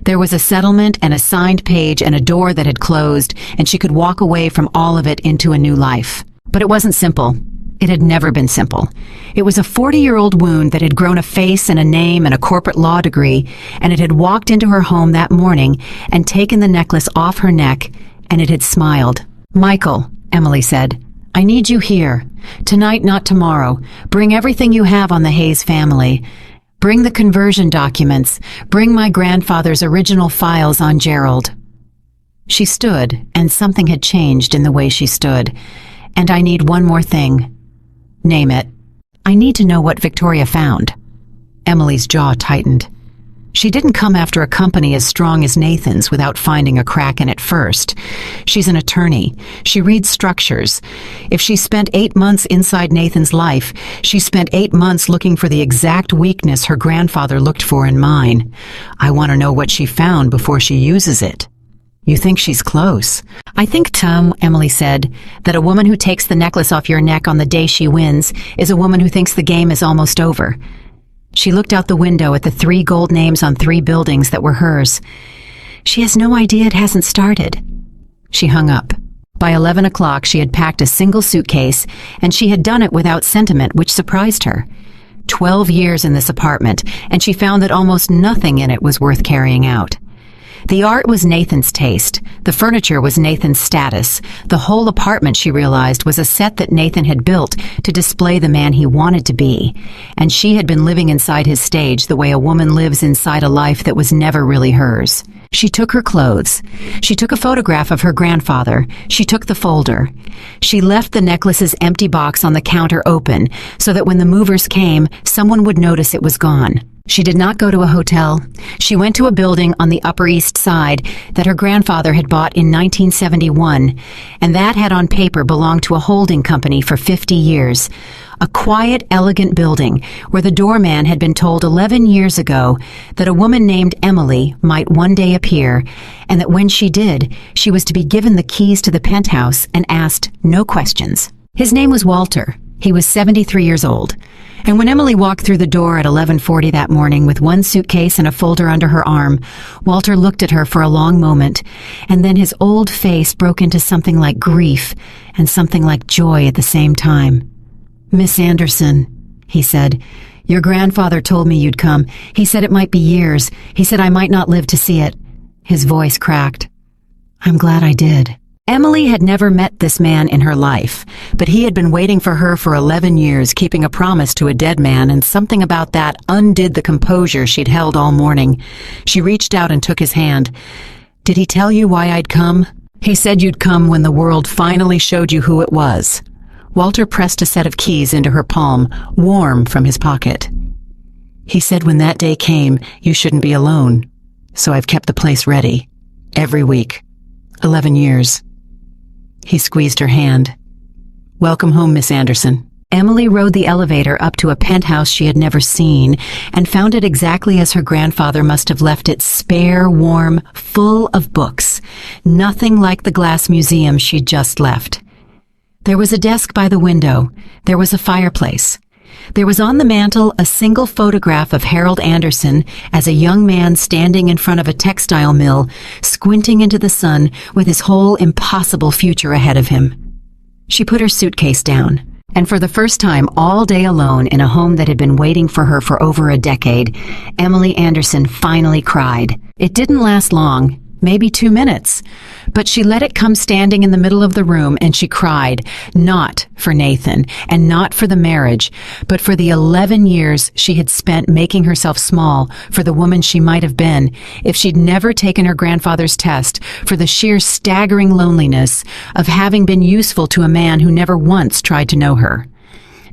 There was a settlement and a signed page and a door that had closed, and she could walk away from all of it into a new life. But it wasn't simple. It had never been simple. It was a 40-year-old wound that had grown a face and a name and a corporate law degree, and it had walked into her home that morning and taken the necklace off her neck, and it had smiled. "Michael," Emily said, "I need you here. Tonight, not tomorrow. Bring everything you have on the Hayes family. Bring the conversion documents. Bring my grandfather's original files on Gerald." She stood, and something had changed in the way she stood. "And I need one more thing." "Name it." "I need to know what Victoria found." Emily's jaw tightened. She didn't come after a company as strong as Nathan's without finding a crack in it first. She's an attorney. She reads structures. If she spent 8 months inside Nathan's life, she spent 8 months looking for the exact weakness her grandfather looked for in mine. "I want to know what she found before she uses it." You think she's close. I think, Tom, Emily said, that a woman who takes the necklace off your neck on the day she wins is a woman who thinks the game is almost over. She looked out the window at the 3 gold names on 3 buildings that were hers. She has no idea it hasn't started. She hung up. By 11 o'clock, she had packed a single suitcase, and she had done it without sentiment, which surprised her. 12 years in this apartment, and she found that almost nothing in it was worth carrying out. The art was Nathan's taste. The furniture was Nathan's status. The whole apartment, she realized, was a set that Nathan had built to display the man he wanted to be. And she had been living inside his stage the way a woman lives inside a life that was never really hers. She took her clothes. She took a photograph of her grandfather. She took the folder. She left the necklace's empty box on the counter open so that when the movers came, someone would notice it was gone. She did not go to a hotel. She went to a building on the Upper East Side that her grandfather had bought in 1971, and that had on paper belonged to a holding company for 50 years. A quiet, elegant building where the doorman had been told 11 years ago that a woman named Emily might one day appear, and that when she did, she was to be given the keys to the penthouse and asked no questions. His name was Walter. He was 73 years old. And when Emily walked through the door at 11:40 that morning with one suitcase and a folder under her arm, Walter looked at her for a long moment, and then his old face broke into something like grief and something like joy at the same time. "Miss Anderson," he said, "your grandfather told me you'd come. He said it might be years. He said I might not live to see it." His voice cracked. "I'm glad I did." Emily had never met this man in her life, but he had been waiting for her for 11 years, keeping a promise to a dead man, and something about that undid the composure she'd held all morning. She reached out and took his hand. "Did he tell you why I'd come?" "He said you'd come when the world finally showed you who it was." Walter pressed a set of keys into her palm, warm from his pocket. "He said when that day came, you shouldn't be alone. So I've kept the place ready. Every week. 11 years. He squeezed her hand. "Welcome home, Miss Anderson." Emily rode the elevator up to a penthouse she had never seen and found it exactly as her grandfather must have left it, spare, warm, full of books. Nothing like the glass museum she'd just left. There was a desk by the window. There was a fireplace. There was on the mantel a single photograph of Harold Anderson as a young man standing in front of a textile mill, squinting into the sun with his whole impossible future ahead of him. She put her suitcase down, and for the first time all day alone in a home that had been waiting for her for over a decade, Emily Anderson finally cried. It didn't last long. Maybe 2 minutes. But she let it come standing in the middle of the room, and she cried, not for Nathan, and not for the marriage, but for the 11 years she had spent making herself small for the woman she might have been if she'd never taken her grandfather's test, for the sheer staggering loneliness of having been useful to a man who never once tried to know her.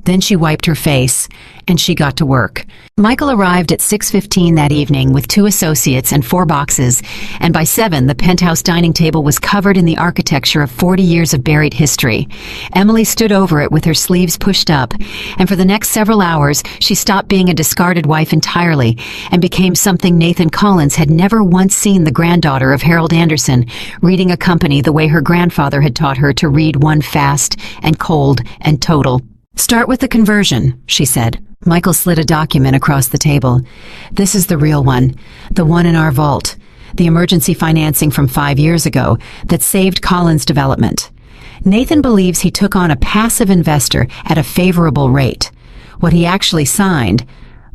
Then she wiped her face, and she got to work. Michael arrived at 6:15 that evening with 2 associates and 4 boxes, and by 7 the penthouse dining table was covered in the architecture of 40 years of buried history. Emily stood over it with her sleeves pushed up, and for the next several hours she stopped being a discarded wife entirely and became something Nathan Collins had never once seen, the granddaughter of Harold Anderson, reading a company the way her grandfather had taught her to read one fast and cold and total. "Start with the conversion," she said. Michael slid a document across the table. "This is the real one, the one in our vault, the emergency financing from 5 years ago that saved Collins' development. Nathan believes he took on a passive investor at a favorable rate. What he actually signed,"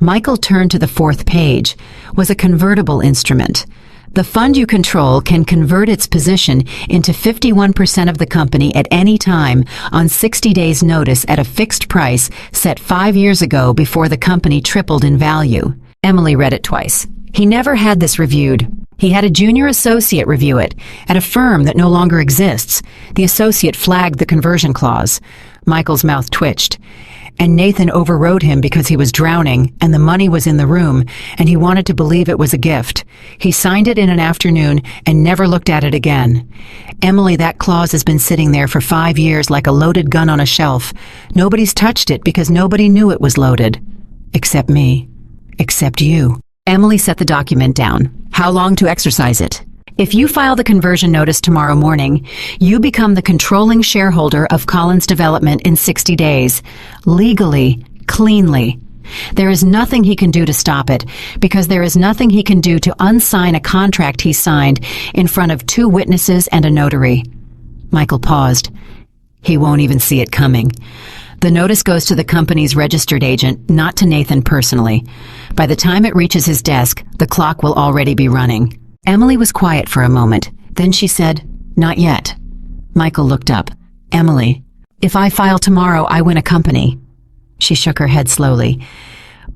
Michael turned to the 4th page, "was a convertible instrument. The fund you control can convert its position into 51% of the company at any time on 60 days' notice at a fixed price set 5 years ago before the company tripled in value." Emily read it twice. "He never had this reviewed. He had a junior associate review it at a firm that no longer exists. The associate flagged the conversion clause." Michael's mouth twitched. "And Nathan overrode him because he was drowning and the money was in the room and he wanted to believe it was a gift. He signed it in an afternoon and never looked at it again. Emily, that clause has been sitting there for 5 years like a loaded gun on a shelf. Nobody's touched it because nobody knew it was loaded. Except me. Except you." Emily set the document down. "How long to exercise it?" If you file the conversion notice tomorrow morning, you become the controlling shareholder of Collins Development in 60 days. Legally, cleanly. There is nothing he can do to stop it, because there is nothing he can do to unsign a contract he signed in front of 2 witnesses and a notary. Michael paused. He won't even see it coming. The notice goes to the company's registered agent, not to Nathan personally. By the time it reaches his desk, the clock will already be running. Emily was quiet for a moment. Then she said, "Not yet." Michael looked up. "Emily, if I file tomorrow, I win a company." She shook her head slowly.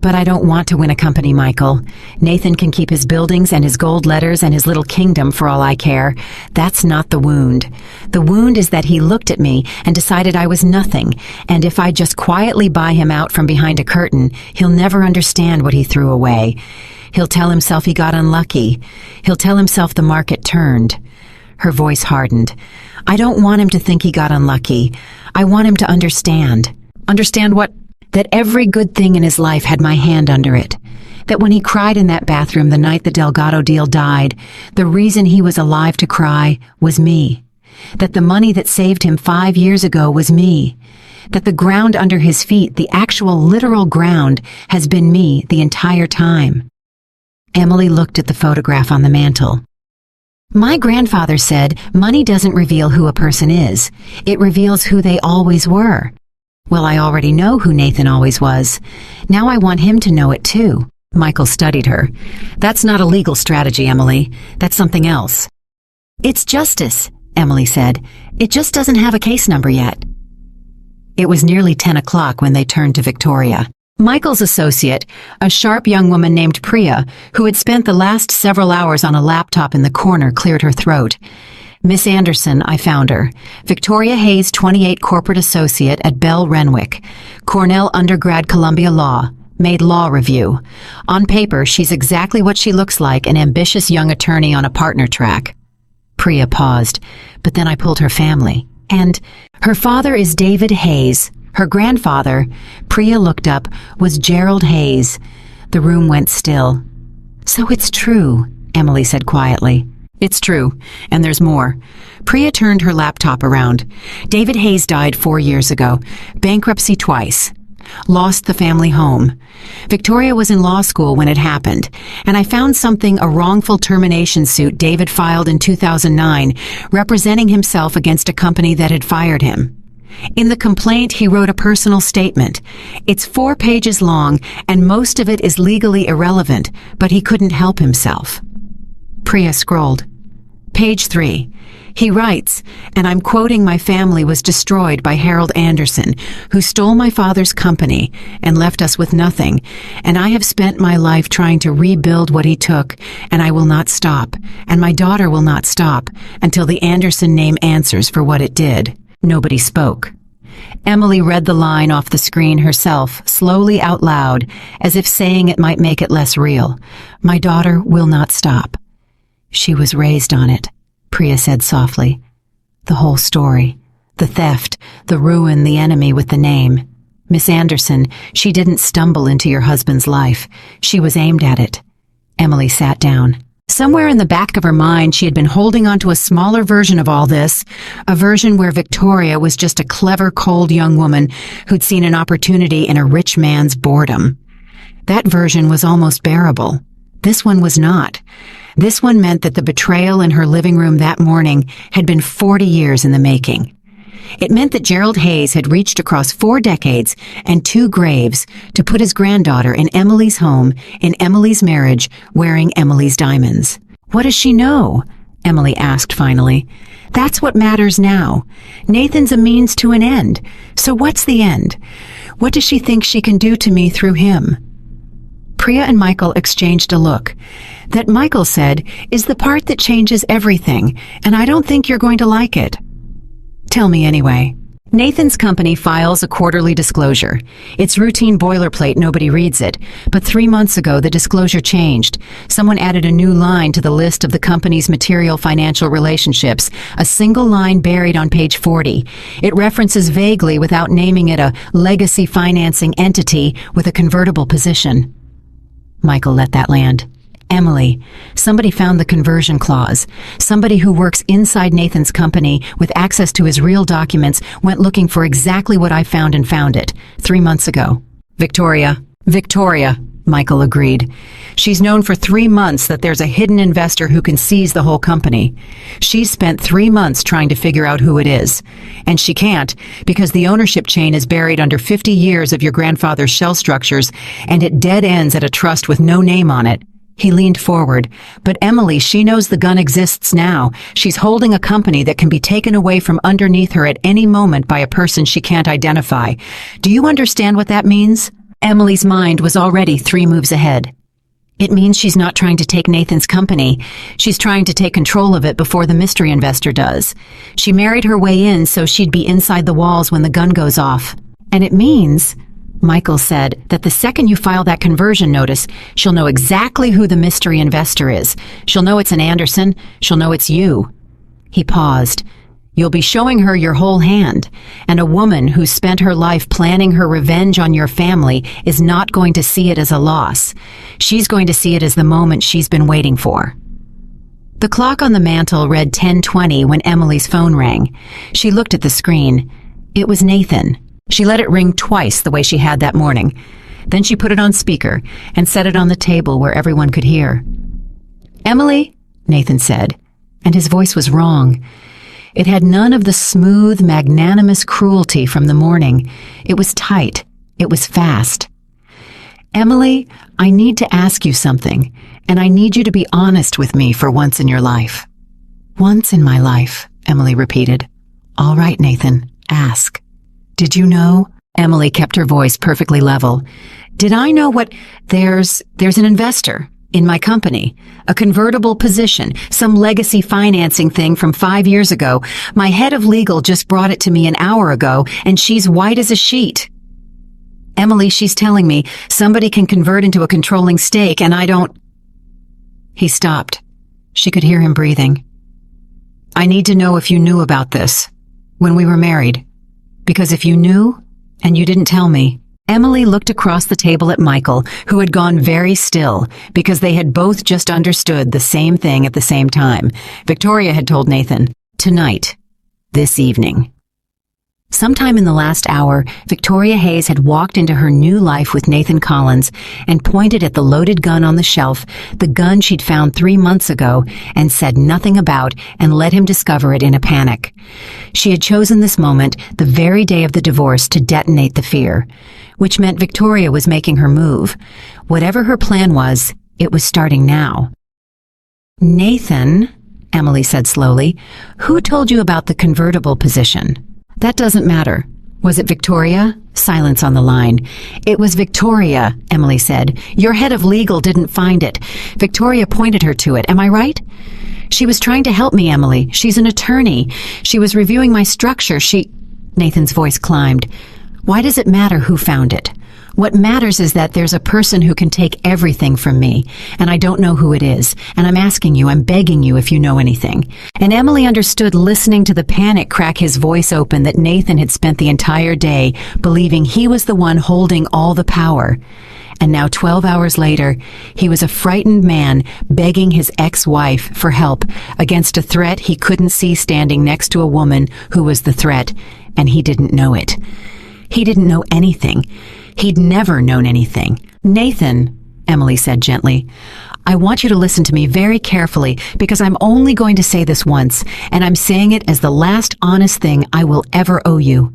"But I don't want to win a company, Michael. Nathan can keep his buildings and his gold letters and his little kingdom for all I care. That's not the wound. The wound is that he looked at me and decided I was nothing, and if I just quietly buy him out from behind a curtain, he'll never understand what he threw away. He'll tell himself he got unlucky. He'll tell himself the market turned." Her voice hardened. "I don't want him to think he got unlucky. I want him to understand." "Understand what?" "That every good thing in his life had my hand under it. That when he cried in that bathroom the night the Delgado deal died, the reason he was alive to cry was me. That the money that saved him 5 years ago was me. That the ground under his feet, the actual literal ground, has been me the entire time." Emily looked at the photograph on the mantel. "My grandfather said money doesn't reveal who a person is. It reveals who they always were. Well, I already know who Nathan always was. Now I want him to know it too." Michael studied her. "That's not a legal strategy, Emily. That's something else." "It's justice," Emily said. "It just doesn't have a case number yet." It was nearly 10 o'clock when they turned to Victoria. Michael's associate, a sharp young woman named Priya, who had spent the last several hours on a laptop in the corner, cleared her throat. "Miss Anderson, I found her. Victoria Hayes, 28, corporate associate at Bell Renwick. Cornell undergrad, Columbia Law. Made law review. On paper, she's exactly what she looks like, an ambitious young attorney on a partner track." Priya paused, "But then I pulled her family. And her father is David Hayes. Her grandfather," Priya looked up, "was Gerald Hayes." The room went still. "So it's true," Emily said quietly. "It's true, and there's more." Priya turned her laptop around. "David Hayes died 4 years ago. Bankruptcy twice. Lost the family home. Victoria was in law school when it happened, and I found something, a wrongful termination suit David filed in 2009, representing himself against a company that had fired him. In the complaint, he wrote a personal statement. It's 4 pages long, and most of it is legally irrelevant, but he couldn't help himself." Priya scrolled. Page 3. He writes, and I'm quoting, "My family was destroyed by Harold Anderson, who stole my father's company and left us with nothing, and I have spent my life trying to rebuild what he took, and I will not stop, and my daughter will not stop, until the Anderson name answers for what it did." Nobody spoke. Emily read the line off the screen herself, slowly out loud, as if saying it might make it less real. "My daughter will not stop." "She was raised on it," Priya said softly. "The whole story. The theft, the ruin, the enemy with the name. Miss Anderson, she didn't stumble into your husband's life. She was aimed at it." Emily sat down. Somewhere in the back of her mind, she had been holding on to a smaller version of all this, a version where Victoria was just a clever, cold young woman who'd seen an opportunity in a rich man's boredom. That version was almost bearable. This one was not. This one meant that the betrayal in her living room that morning had been 40 years in the making. It meant that Gerald Hayes had reached across 4 decades and 2 graves to put his granddaughter in Emily's home, in Emily's marriage, wearing Emily's diamonds. "What does she know?" Emily asked finally. "That's what matters now. Nathan's a means to an end. So what's the end? What does she think she can do to me through him?" Priya and Michael exchanged a look. "That," Michael said, "is the part that changes everything, and I don't think you're going to like it." "Tell me anyway." Nathan's company files a quarterly disclosure. It's routine boilerplate, nobody reads it. But 3 months ago, the disclosure changed. Someone added a new line to the list of the company's material financial relationships, a single line buried on page 40. It references vaguely, without naming it, a legacy financing entity with a convertible position. Michael let that land. Emily, somebody found the conversion clause. Somebody who works inside Nathan's company with access to his real documents went looking for exactly what I found and found it 3 months ago. Victoria, Michael agreed. She's known for 3 months that there's a hidden investor who can seize the whole company. She's spent 3 months trying to figure out who it is. And she can't, because the ownership chain is buried under 50 years of your grandfather's shell structures, and it dead ends at a trust with no name on it. He leaned forward. But Emily, she knows the gun exists now. She's holding a company that can be taken away from underneath her at any moment by a person she can't identify. Do you understand what that means? Emily's mind was already 3 moves ahead. It means she's not trying to take Nathan's company. She's trying to take control of it before the mystery investor does. She married her way in so she'd be inside the walls when the gun goes off. And it means, Michael said, that the second you file that conversion notice, she'll know exactly who the mystery investor is. She'll know it's an Anderson. She'll know it's you. He paused. You'll be showing her your whole hand, and a woman who's spent her life planning her revenge on your family is not going to see it as a loss. She's going to see it as the moment she's been waiting for. The clock on the mantel read 10:20 when Emily's phone rang. She looked at the screen. It was Nathan. She let it ring twice the way she had that morning. Then she put it on speaker and set it on the table where everyone could hear. "Emily," Nathan said, and his voice was wrong. It had none of the smooth, magnanimous cruelty from the morning. It was tight. It was fast. "Emily, I need to ask you something, and I need you to be honest with me for once in your life." "Once in my life," Emily repeated. "All right, Nathan, ask." "Did you know?" Emily kept her voice perfectly level. "Did I know what... There's an investor in my company, a convertible position, some legacy financing thing from 5 years ago. My head of legal just brought it to me an hour ago, and she's white as a sheet. Emily, she's telling me somebody can convert into a controlling stake, and I don't..." He stopped. She could hear him breathing. "I need to know if you knew about this when we were married. Because if you knew, and you didn't tell me..." Emily looked across the table at Michael, who had gone very still, because they had both just understood the same thing at the same time. Victoria had told Nathan, "Tonight, this evening." Sometime in the last hour, Victoria Hayes had walked into her new life with Nathan Collins and pointed at the loaded gun on the shelf, the gun she'd found 3 months ago, and said nothing about and let him discover it in a panic. She had chosen this moment, the very day of the divorce, to detonate the fear, which meant Victoria was making her move. Whatever her plan was, it was starting now. "Nathan," Emily said slowly, "who told you about the convertible position?" "That doesn't matter. Was it Victoria?" Silence on the line. "It was Victoria," Emily said. "Your head of legal didn't find it. Victoria pointed her to it. Am I right?" "She was trying to help me, Emily. She's an attorney. She was reviewing my structure. Nathan's voice climbed. "Why does it matter who found it? What matters is that there's a person who can take everything from me, and I don't know who it is, and I'm asking you, I'm begging you if you know anything." And Emily understood, listening to the panic crack his voice open, that Nathan had spent the entire day believing he was the one holding all the power. And now 12 hours later, he was a frightened man begging his ex-wife for help against a threat he couldn't see standing next to a woman who was the threat, and he didn't know it. He didn't know anything. He'd never known anything. "Nathan," Emily said gently, "I want you to listen to me very carefully, because I'm only going to say this once, and I'm saying it as the last honest thing I will ever owe you."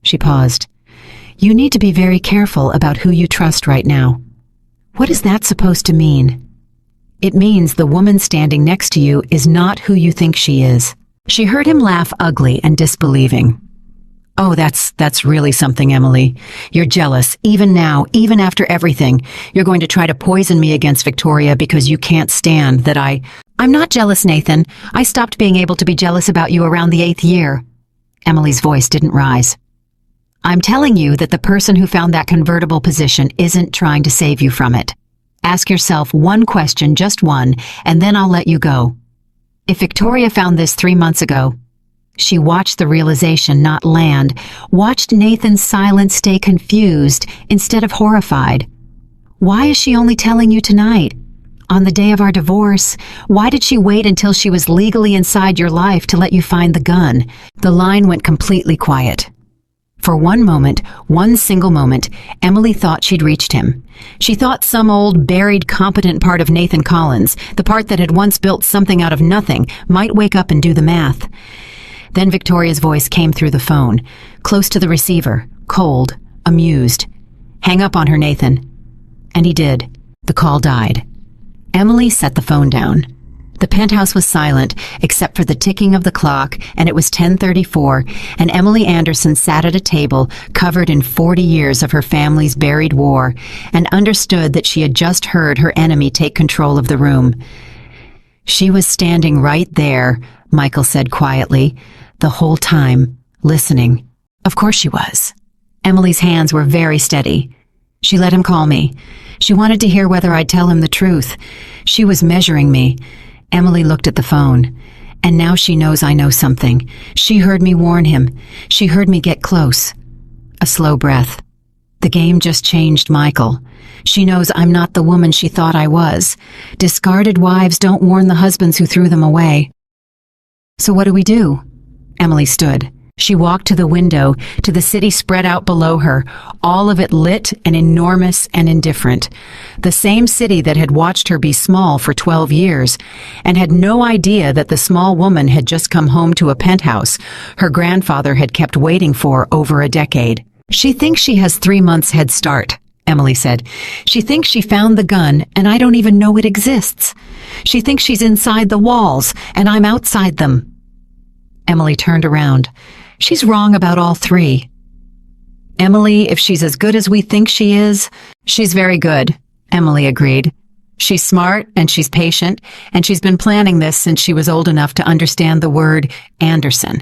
She paused. "You need to be very careful about who you trust right now." "What is that supposed to mean?" "It means the woman standing next to you is not who you think she is." She heard him laugh ugly and disbelieving. "Oh, that's really something, Emily. You're jealous, even now, even after everything. You're going to try to poison me against Victoria because you can't stand that I'm not jealous, Nathan. I stopped being able to be jealous about you around the 8th year." Emily's voice didn't rise. "I'm telling you that the person who found that convertible position isn't trying to save you from it. Ask yourself one question, just one, and then I'll let you go. If Victoria found this 3 months ago..." She watched the realization not land, watched Nathan's silence stay confused instead of horrified. "Why is she only telling you tonight? On the day of our divorce, why did she wait until she was legally inside your life to let you find the gun? The line went completely quiet. For one moment, one single moment, Emily thought she'd reached him. She thought some old, buried, competent part of Nathan Collins, the part that had once built something out of nothing, might wake up and do the math. Then Victoria's voice came through the phone, close to the receiver, cold, amused. "Hang up on her, Nathan." And he did. The call died. Emily set the phone down. The penthouse was silent, except for the ticking of the clock, and it was 10:34, and Emily Anderson sat at a table covered in 40 years of her family's buried war, and understood that she had just heard her enemy take control of the room. "She was standing right there," Michael said quietly, "the whole time, listening." Of course she was. Emily's hands were very steady. She let him call me. She wanted to hear whether I'd tell him the truth. She was measuring me. Emily looked at the phone. "And now she knows I know something. She heard me warn him. She heard me get close." A slow breath. "The game just changed, Michael. She knows I'm not the woman she thought I was. Discarded wives don't warn the husbands who threw them away." "So what do we do?" Emily stood. She walked to the window, to the city spread out below her, all of it lit and enormous and indifferent. The same city that had watched her be small for 12 years, and had no idea that the small woman had just come home to a penthouse her grandfather had kept waiting for over a decade. "She thinks she has 3 months head start," Emily said. "She thinks she found the gun, and I don't even know it exists. She thinks she's inside the walls, and I'm outside them." Emily turned around. "She's wrong about all three." "Emily, if she's as good as we think she is..." "She's very good," Emily agreed. "She's smart, and she's patient, and she's been planning this since she was old enough to understand the word Anderson.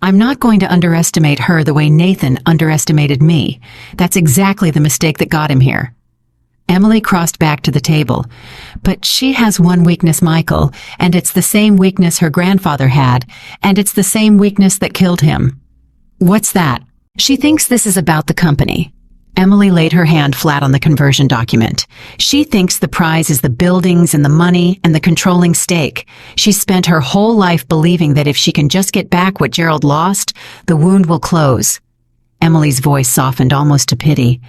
I'm not going to underestimate her the way Nathan underestimated me. That's exactly the mistake that got him here." Emily crossed back to the table. "But she has one weakness, Michael, and it's the same weakness her grandfather had, and it's the same weakness that killed him." "What's that?" "She thinks this is about the company." Emily laid her hand flat on the conversion document. "She thinks the prize is the buildings and the money and the controlling stake. She's spent her whole life believing that if she can just get back what Gerald lost, the wound will close." Emily's voice softened almost to pity.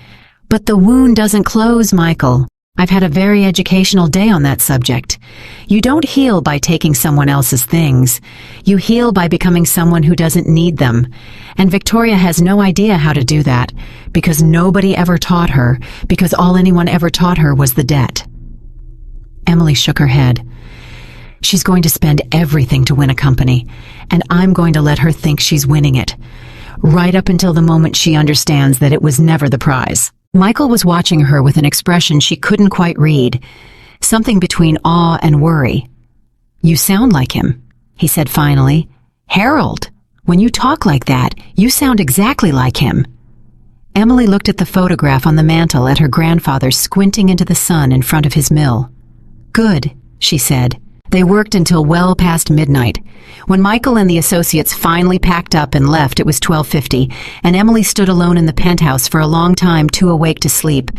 "But the wound doesn't close, Michael. I've had a very educational day on that subject. You don't heal by taking someone else's things. You heal by becoming someone who doesn't need them. And Victoria has no idea how to do that, because nobody ever taught her, because all anyone ever taught her was the debt." Emily shook her head. "She's going to spend everything to win a company, and I'm going to let her think she's winning it, right up until the moment she understands that it was never the prize." Michael was watching her with an expression she couldn't quite read, something between awe and worry. "You sound like him," he said finally. "Harold, when you talk like that, you sound exactly like him." Emily looked at the photograph on the mantel at her grandfather squinting into the sun in front of his mill. "Good," she said. They worked until well past midnight. When Michael and the associates finally packed up and left, it was 12:50, and Emily stood alone in the penthouse for a long time, too awake to sleep,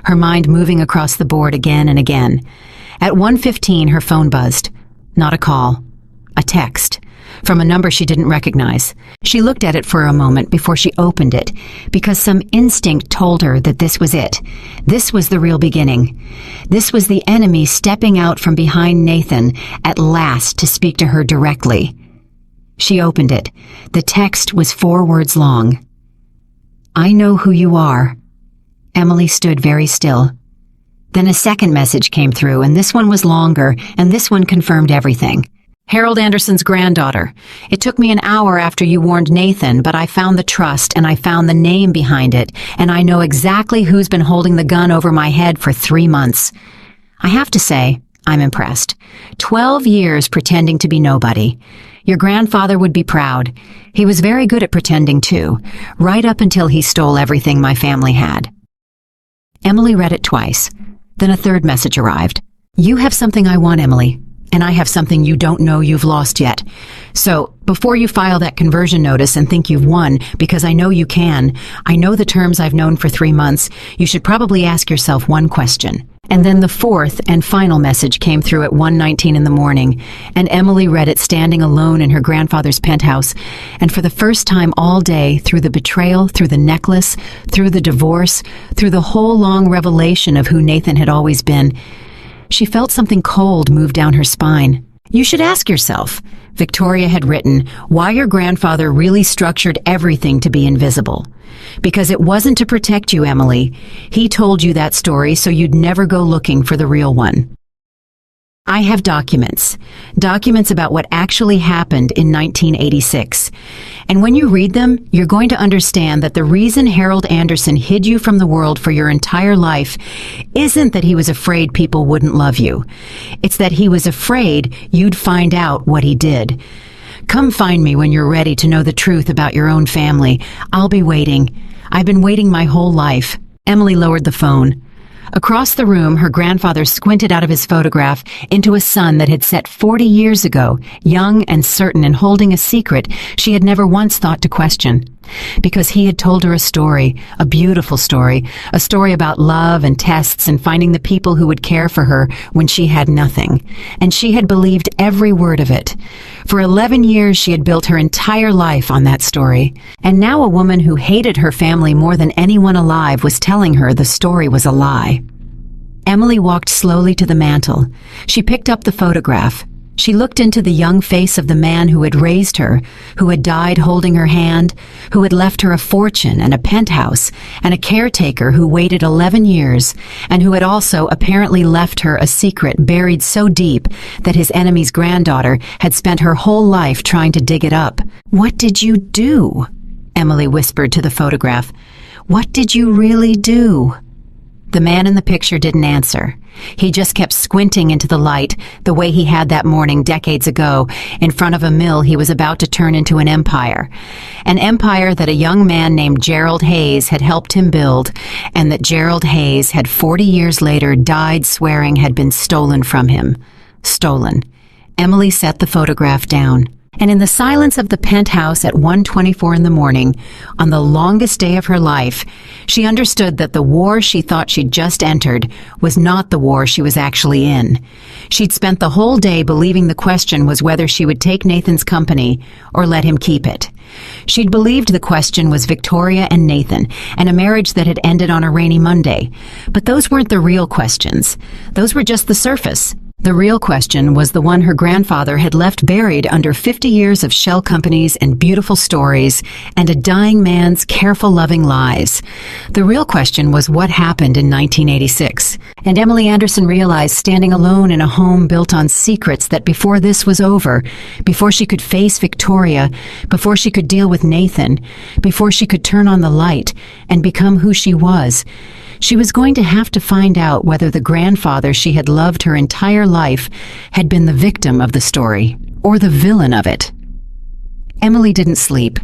her mind moving across the board again and again. At 1:15, her phone buzzed. Not a call. A text. From a number she didn't recognize. She looked at it for a moment before she opened it, because some instinct told her that this was it. This was the real beginning. This was the enemy stepping out from behind Nathan at last to speak to her directly. She opened it. The text was 4 words long. "I know who you are." Emily stood very still. Then a second message came through, and this one was longer, and this one confirmed everything. "Harold Anderson's granddaughter. It took me an hour after you warned Nathan, but I found the trust and I found the name behind it, and I know exactly who's been holding the gun over my head for 3 months. I have to say, I'm impressed. 12 years pretending to be nobody. Your grandfather would be proud. He was very good at pretending too, right up until he stole everything my family had." Emily read it twice. Then a third message arrived. "You have something I want, Emily. And I have something you don't know you've lost yet. So, before you file that conversion notice and think you've won, because I know you can, I know the terms I've known for 3 months, you should probably ask yourself one question. And then the fourth and final message came through at 1:19 in the morning, and Emily read it standing alone in her grandfather's penthouse, and for the first time all day, through the betrayal, through the necklace, through the divorce, through the whole long revelation of who Nathan had always been, she felt something cold move down her spine. "You should ask yourself," Victoria had written, "why your grandfather really structured everything to be invisible. Because it wasn't to protect you, Emily. He told you that story so you'd never go looking for the real one." I have documents about what actually happened in 1986. And when you read them, you're going to understand that the reason Harold Anderson hid you from the world for your entire life isn't that he was afraid people wouldn't love you. It's that he was afraid you'd find out what he did. Come find me when you're ready to know the truth about your own family. I'll be waiting. I've been waiting my whole life. Emily lowered the phone. Across the room, her grandfather squinted out of his photograph into a sun that had set 40 years ago, young and certain and holding a secret she had never once thought to question. Because he had told her a story, a beautiful story, a story about love and tests and finding the people who would care for her when she had nothing. And she had believed every word of it. For 11 years, she had built her entire life on that story. And now a woman who hated her family more than anyone alive was telling her the story was a lie. Emily walked slowly to the mantel. She picked up the photograph. She looked into the young face of the man who had raised her, who had died holding her hand, who had left her a fortune and a penthouse, and a caretaker who waited 11 years, and who had also apparently left her a secret buried so deep that his enemy's granddaughter had spent her whole life trying to dig it up. "What did you do?" Emily whispered to the photograph. "What did you really do?" The man in the picture didn't answer. He just kept squinting into the light, the way he had that morning decades ago, in front of a mill he was about to turn into an empire that a young man named Gerald Hayes had helped him build, and that Gerald Hayes had 40 years later died swearing had been stolen from him. Stolen. Emily set the photograph down. And in the silence of the penthouse at 1:24 in the morning, on the longest day of her life, she understood that the war she thought she'd just entered was not the war she was actually in. She'd spent the whole day believing the question was whether she would take Nathan's company or let him keep it. She'd believed the question was Victoria and Nathan, and a marriage that had ended on a rainy Monday. But those weren't the real questions. Those were just the surface. The real question was the one her grandfather had left buried under 50 years of shell companies and beautiful stories and a dying man's careful, loving lies. The real question was what happened in 1986. And Emily Anderson realized, standing alone in a home built on secrets, that before this was over, before she could face Victoria, before she could deal with Nathan, before she could turn on the light and become who she was going to have to find out whether the grandfather she had loved her entire life had been the victim of the story, or the villain of it. Emily didn't sleep.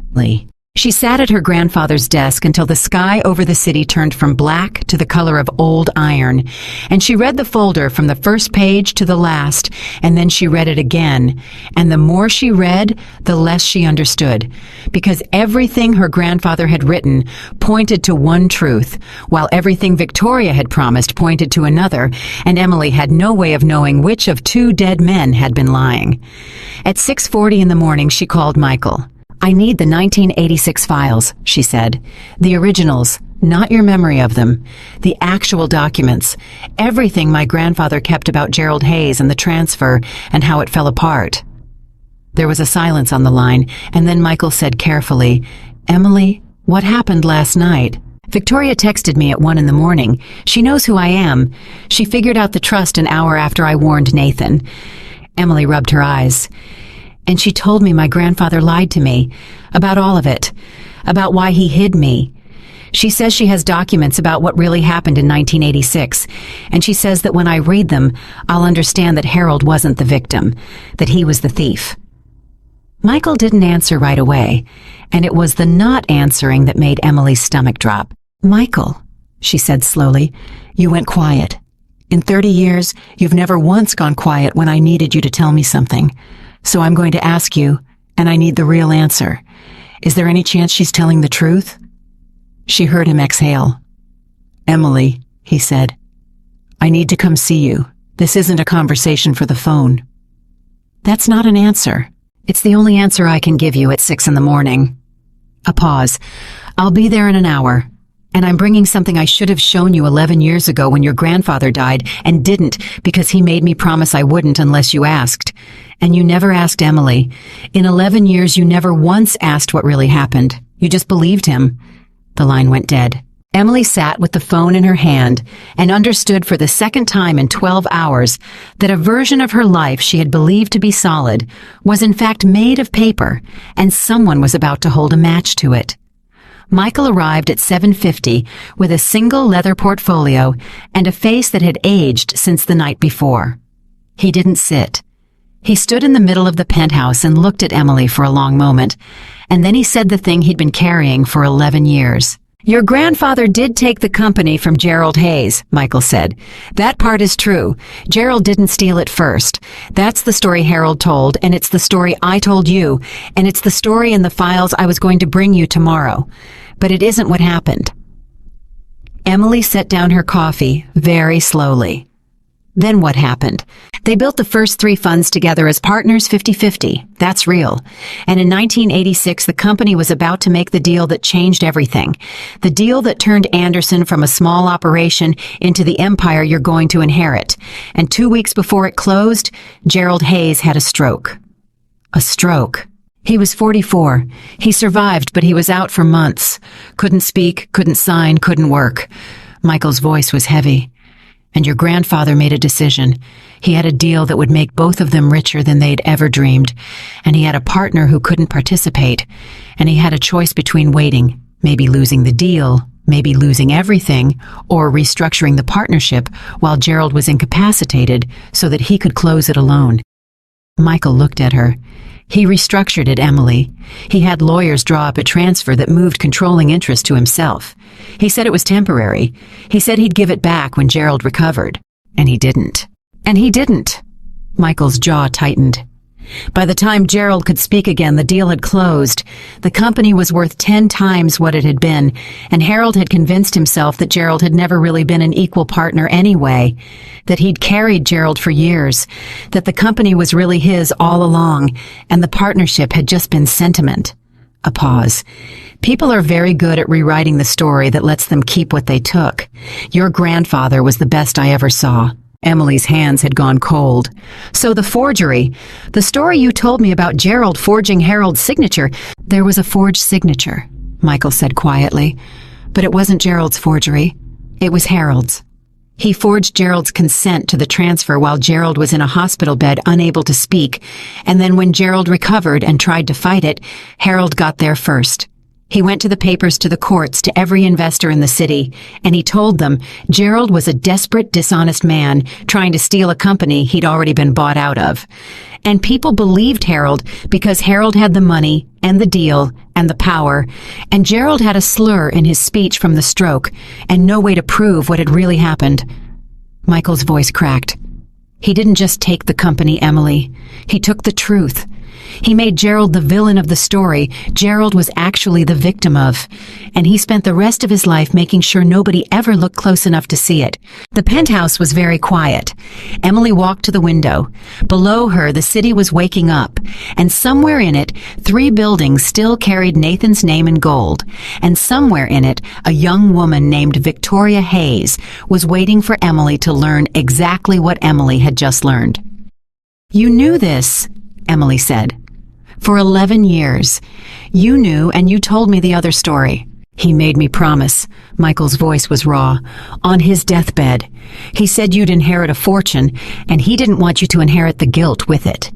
She sat at her grandfather's desk until the sky over the city turned from black to the color of old iron, and she read the folder from the first page to the last, and then she read it again, and the more she read, the less she understood, because everything her grandfather had written pointed to one truth, while everything Victoria had promised pointed to another, and Emily had no way of knowing which of two dead men had been lying. At 6:40 in the morning, she called Michael. "I need the 1986 files," she said. "The originals, not your memory of them. The actual documents. Everything my grandfather kept about Gerald Hayes and the transfer and how it fell apart." There was a silence on the line, and then Michael said carefully, "Emily, what happened last night?" "Victoria texted me at 1 in the morning. She knows who I am. She figured out the trust an hour after I warned Nathan." Emily rubbed her eyes. "And she told me my grandfather lied to me, about all of it, about why he hid me. She says she has documents about what really happened in 1986, and she says that when I read them, I'll understand that Harold wasn't the victim, that he was the thief." Michael didn't answer right away, and it was the not answering that made Emily's stomach drop. "Michael," she said slowly, "you went quiet. In 30 years, you've never once gone quiet when I needed you to tell me something. So I'm going to ask you, and I need the real answer. Is there any chance she's telling the truth?" She heard him exhale. "Emily," he said, I need to come see you. This isn't a conversation for the phone. That's not an answer. It's the only answer I can give you at 6 in the morning. A pause. I'll be there in an hour. And I'm bringing something I should have shown you 11 years ago when your grandfather died and didn't because he made me promise I wouldn't unless you asked. And you never asked Emily. In 11 years, you never once asked what really happened. You just believed him. The line went dead. Emily sat with the phone in her hand and understood for the second time in 12 hours that a version of her life she had believed to be solid was in fact made of paper, and someone was about to hold a match to it. Michael arrived at 7:50 with a single leather portfolio and a face that had aged since the night before. He didn't sit. He stood in the middle of the penthouse and looked at Emily for a long moment, and then he said the thing he'd been carrying for 11 years. Your grandfather did take the company from Gerald Hayes, Michael said. That part is true. Gerald didn't steal it first. That's the story Harold told, and it's the story I told you, and it's the story in the files I was going to bring you tomorrow. But it isn't what happened. Emily set down her coffee very slowly. Then what happened? They built the first 3 funds together as partners 50-50. That's real. And in 1986, the company was about to make the deal that changed everything. The deal that turned Anderson from a small operation into the empire you're going to inherit. And 2 weeks before it closed, Gerald Hayes had a stroke. A stroke. He was 44. He survived, but he was out for months. Couldn't speak, couldn't sign, couldn't work. Michael's voice was heavy. And your grandfather made a decision. He had a deal that would make both of them richer than they'd ever dreamed. And he had a partner who couldn't participate. And he had a choice between waiting, maybe losing the deal, maybe losing everything, or restructuring the partnership while Gerald was incapacitated so that he could close it alone. Michael looked at her. He restructured it, Emily. He had lawyers draw up a transfer that moved controlling interest to himself. He said it was temporary. He said he'd give it back when Gerald recovered. And he didn't. And he didn't. Michael's jaw tightened. By the time Gerald could speak again, the deal had closed. The company was worth 10 times what it had been, and Harold had convinced himself that Gerald had never really been an equal partner anyway, that he'd carried Gerald for years, that the company was really his all along, and the partnership had just been sentiment. A pause. People are very good at rewriting the story that lets them keep what they took. Your grandfather was the best I ever saw. Emily's hands had gone cold. So the forgery, the story you told me about Gerald forging Harold's signature, there was a forged signature, Michael said quietly. But it wasn't Gerald's forgery. It was Harold's. He forged Gerald's consent to the transfer while Gerald was in a hospital bed unable to speak, and then when Gerald recovered and tried to fight it, Harold got there first. He went to the papers, to the courts, to every investor in the city, and he told them Gerald was a desperate, dishonest man trying to steal a company he'd already been bought out of. And people believed Harold because Harold had the money and the deal and the power, and Gerald had a slur in his speech from the stroke and no way to prove what had really happened. Michael's voice cracked. He didn't just take the company, Emily. He took the truth. He made Gerald the villain of the story Gerald was actually the victim of, and he spent the rest of his life making sure nobody ever looked close enough to see it. The penthouse was very quiet. Emily walked to the window. Below her, the city was waking up, and somewhere in it, 3 buildings still carried Nathan's name in gold, and somewhere in it, a young woman named Victoria Hayes was waiting for Emily to learn exactly what Emily had just learned. You knew this, Emily said. For 11 years. You knew, and you told me the other story. He made me promise. Michael's voice was raw. On his deathbed. He said you'd inherit a fortune, and he didn't want you to inherit the guilt with it.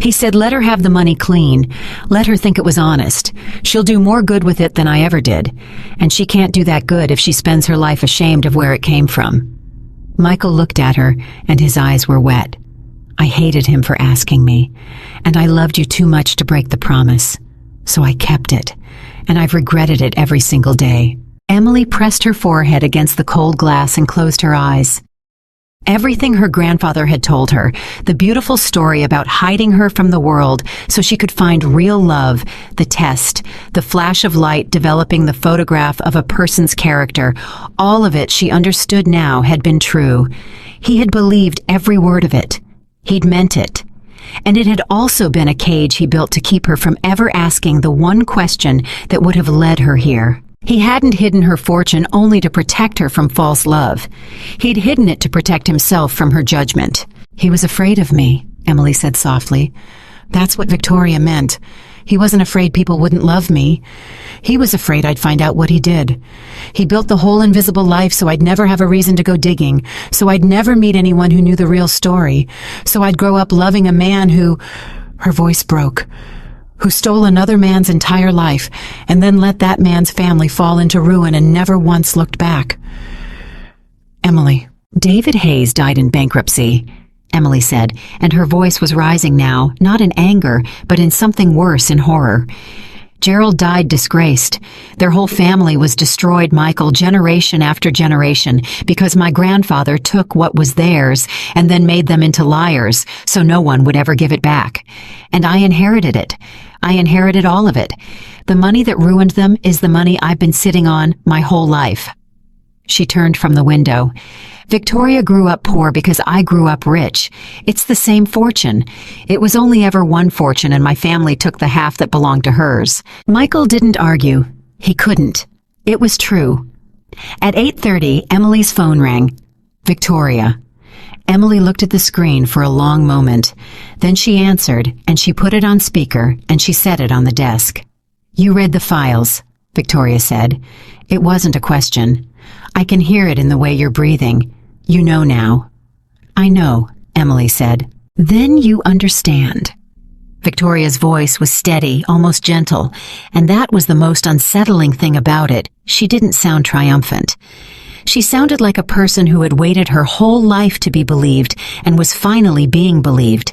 He said let her have the money clean. Let her think it was honest. She'll do more good with it than I ever did. And she can't do that good if she spends her life ashamed of where it came from. Michael looked at her, and his eyes were wet. I hated him for asking me, and I loved you too much to break the promise. So I kept it, and I've regretted it every single day. Emily pressed her forehead against the cold glass and closed her eyes. Everything her grandfather had told her, the beautiful story about hiding her from the world so she could find real love, the test, the flash of light developing the photograph of a person's character, all of it she understood now had been true. He had believed every word of it. He'd meant it. And it had also been a cage he built to keep her from ever asking the one question that would have led her here. He hadn't hidden her fortune only to protect her from false love. He'd hidden it to protect himself from her judgment. "He was afraid of me," Emily said softly. "That's what Victoria meant. He wasn't afraid people wouldn't love me. He was afraid I'd find out what he did. He built the whole invisible life so I'd never have a reason to go digging, so I'd never meet anyone who knew the real story, so I'd grow up loving a man who—" Her voice broke. "Who stole another man's entire life and then let that man's family fall into ruin and never once looked back." "Emily, David Hayes died in bankruptcy," Emily said, and her voice was rising now, not in anger, but in something worse, in horror. "Gerald died disgraced. Their whole family was destroyed, Michael, generation after generation, because my grandfather took what was theirs and then made them into liars, so no one would ever give it back. And I inherited it. I inherited all of it. The money that ruined them is the money I've been sitting on my whole life." She turned from the window. "Victoria grew up poor because I grew up rich. It's the same fortune. It was only ever one fortune, and my family took the half that belonged to hers." Michael didn't argue. He couldn't. It was true. At 8:30, Emily's phone rang. "Victoria." Emily looked at the screen for a long moment. Then she answered, and she put it on speaker, and she set it on the desk. "You read the files," Victoria said. It wasn't a question. "I can hear it in the way you're breathing. You know now." "I know," Emily said. "Then you understand." Victoria's voice was steady, almost gentle, and that was the most unsettling thing about it. She didn't sound triumphant. She sounded like a person who had waited her whole life to be believed and was finally being believed.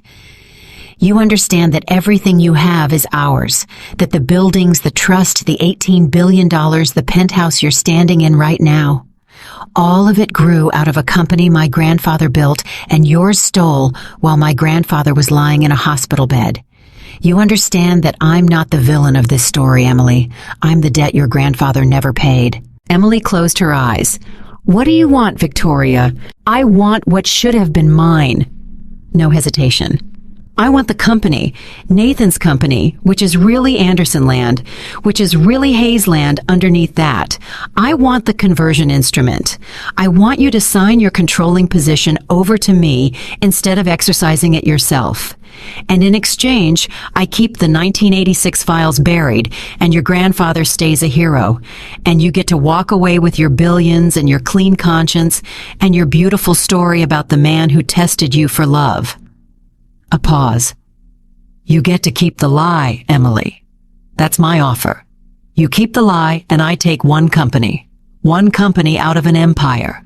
"You understand that everything you have is ours, that the buildings, the trust, the $18 billion, the penthouse you're standing in right now, all of it grew out of a company my grandfather built and yours stole while my grandfather was lying in a hospital bed. You understand that I'm not the villain of this story, Emily. I'm the debt your grandfather never paid." Emily closed her eyes. "What do you want, Victoria?" "I want what should have been mine." No hesitation. "I want the company, Nathan's company, which is really Anderson land, which is really Hayes land underneath that. I want the conversion instrument. I want you to sign your controlling position over to me instead of exercising it yourself. And in exchange, I keep the 1986 files buried, and your grandfather stays a hero. And you get to walk away with your billions and your clean conscience and your beautiful story about the man who tested you for love." A pause. "You get to keep the lie, Emily. That's my offer. You keep the lie and I take one company out of an empire.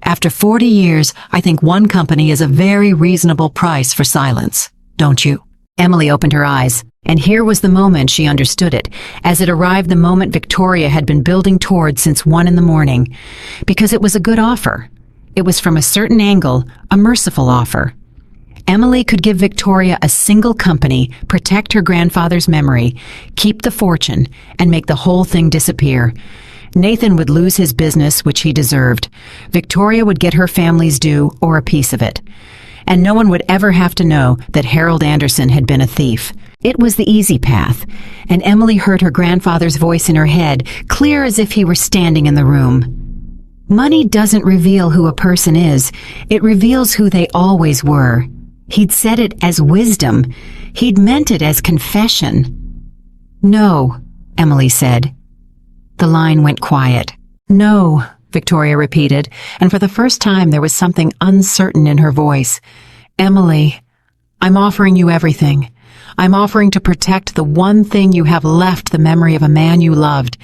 After 40 years, I think one company is a very reasonable price for silence, don't you?" Emily opened her eyes, and here was the moment she understood it, as it arrived the moment Victoria had been building toward since 1 a.m, because it was a good offer. It was from a certain angle, a merciful offer. Emily could give Victoria a single company, protect her grandfather's memory, keep the fortune, and make the whole thing disappear. Nathan would lose his business, which he deserved. Victoria would get her family's due, or a piece of it. And no one would ever have to know that Harold Anderson had been a thief. It was the easy path, and Emily heard her grandfather's voice in her head, clear as if he were standing in the room. "Money doesn't reveal who a person is. It reveals who they always were." He'd said it as wisdom. He'd meant it as confession. "No," Emily said. The line went quiet. "No," Victoria repeated, and for the first time there was something uncertain in her voice. "Emily, I'm offering you everything. I'm offering to protect the one thing you have left, the memory of a man you loved.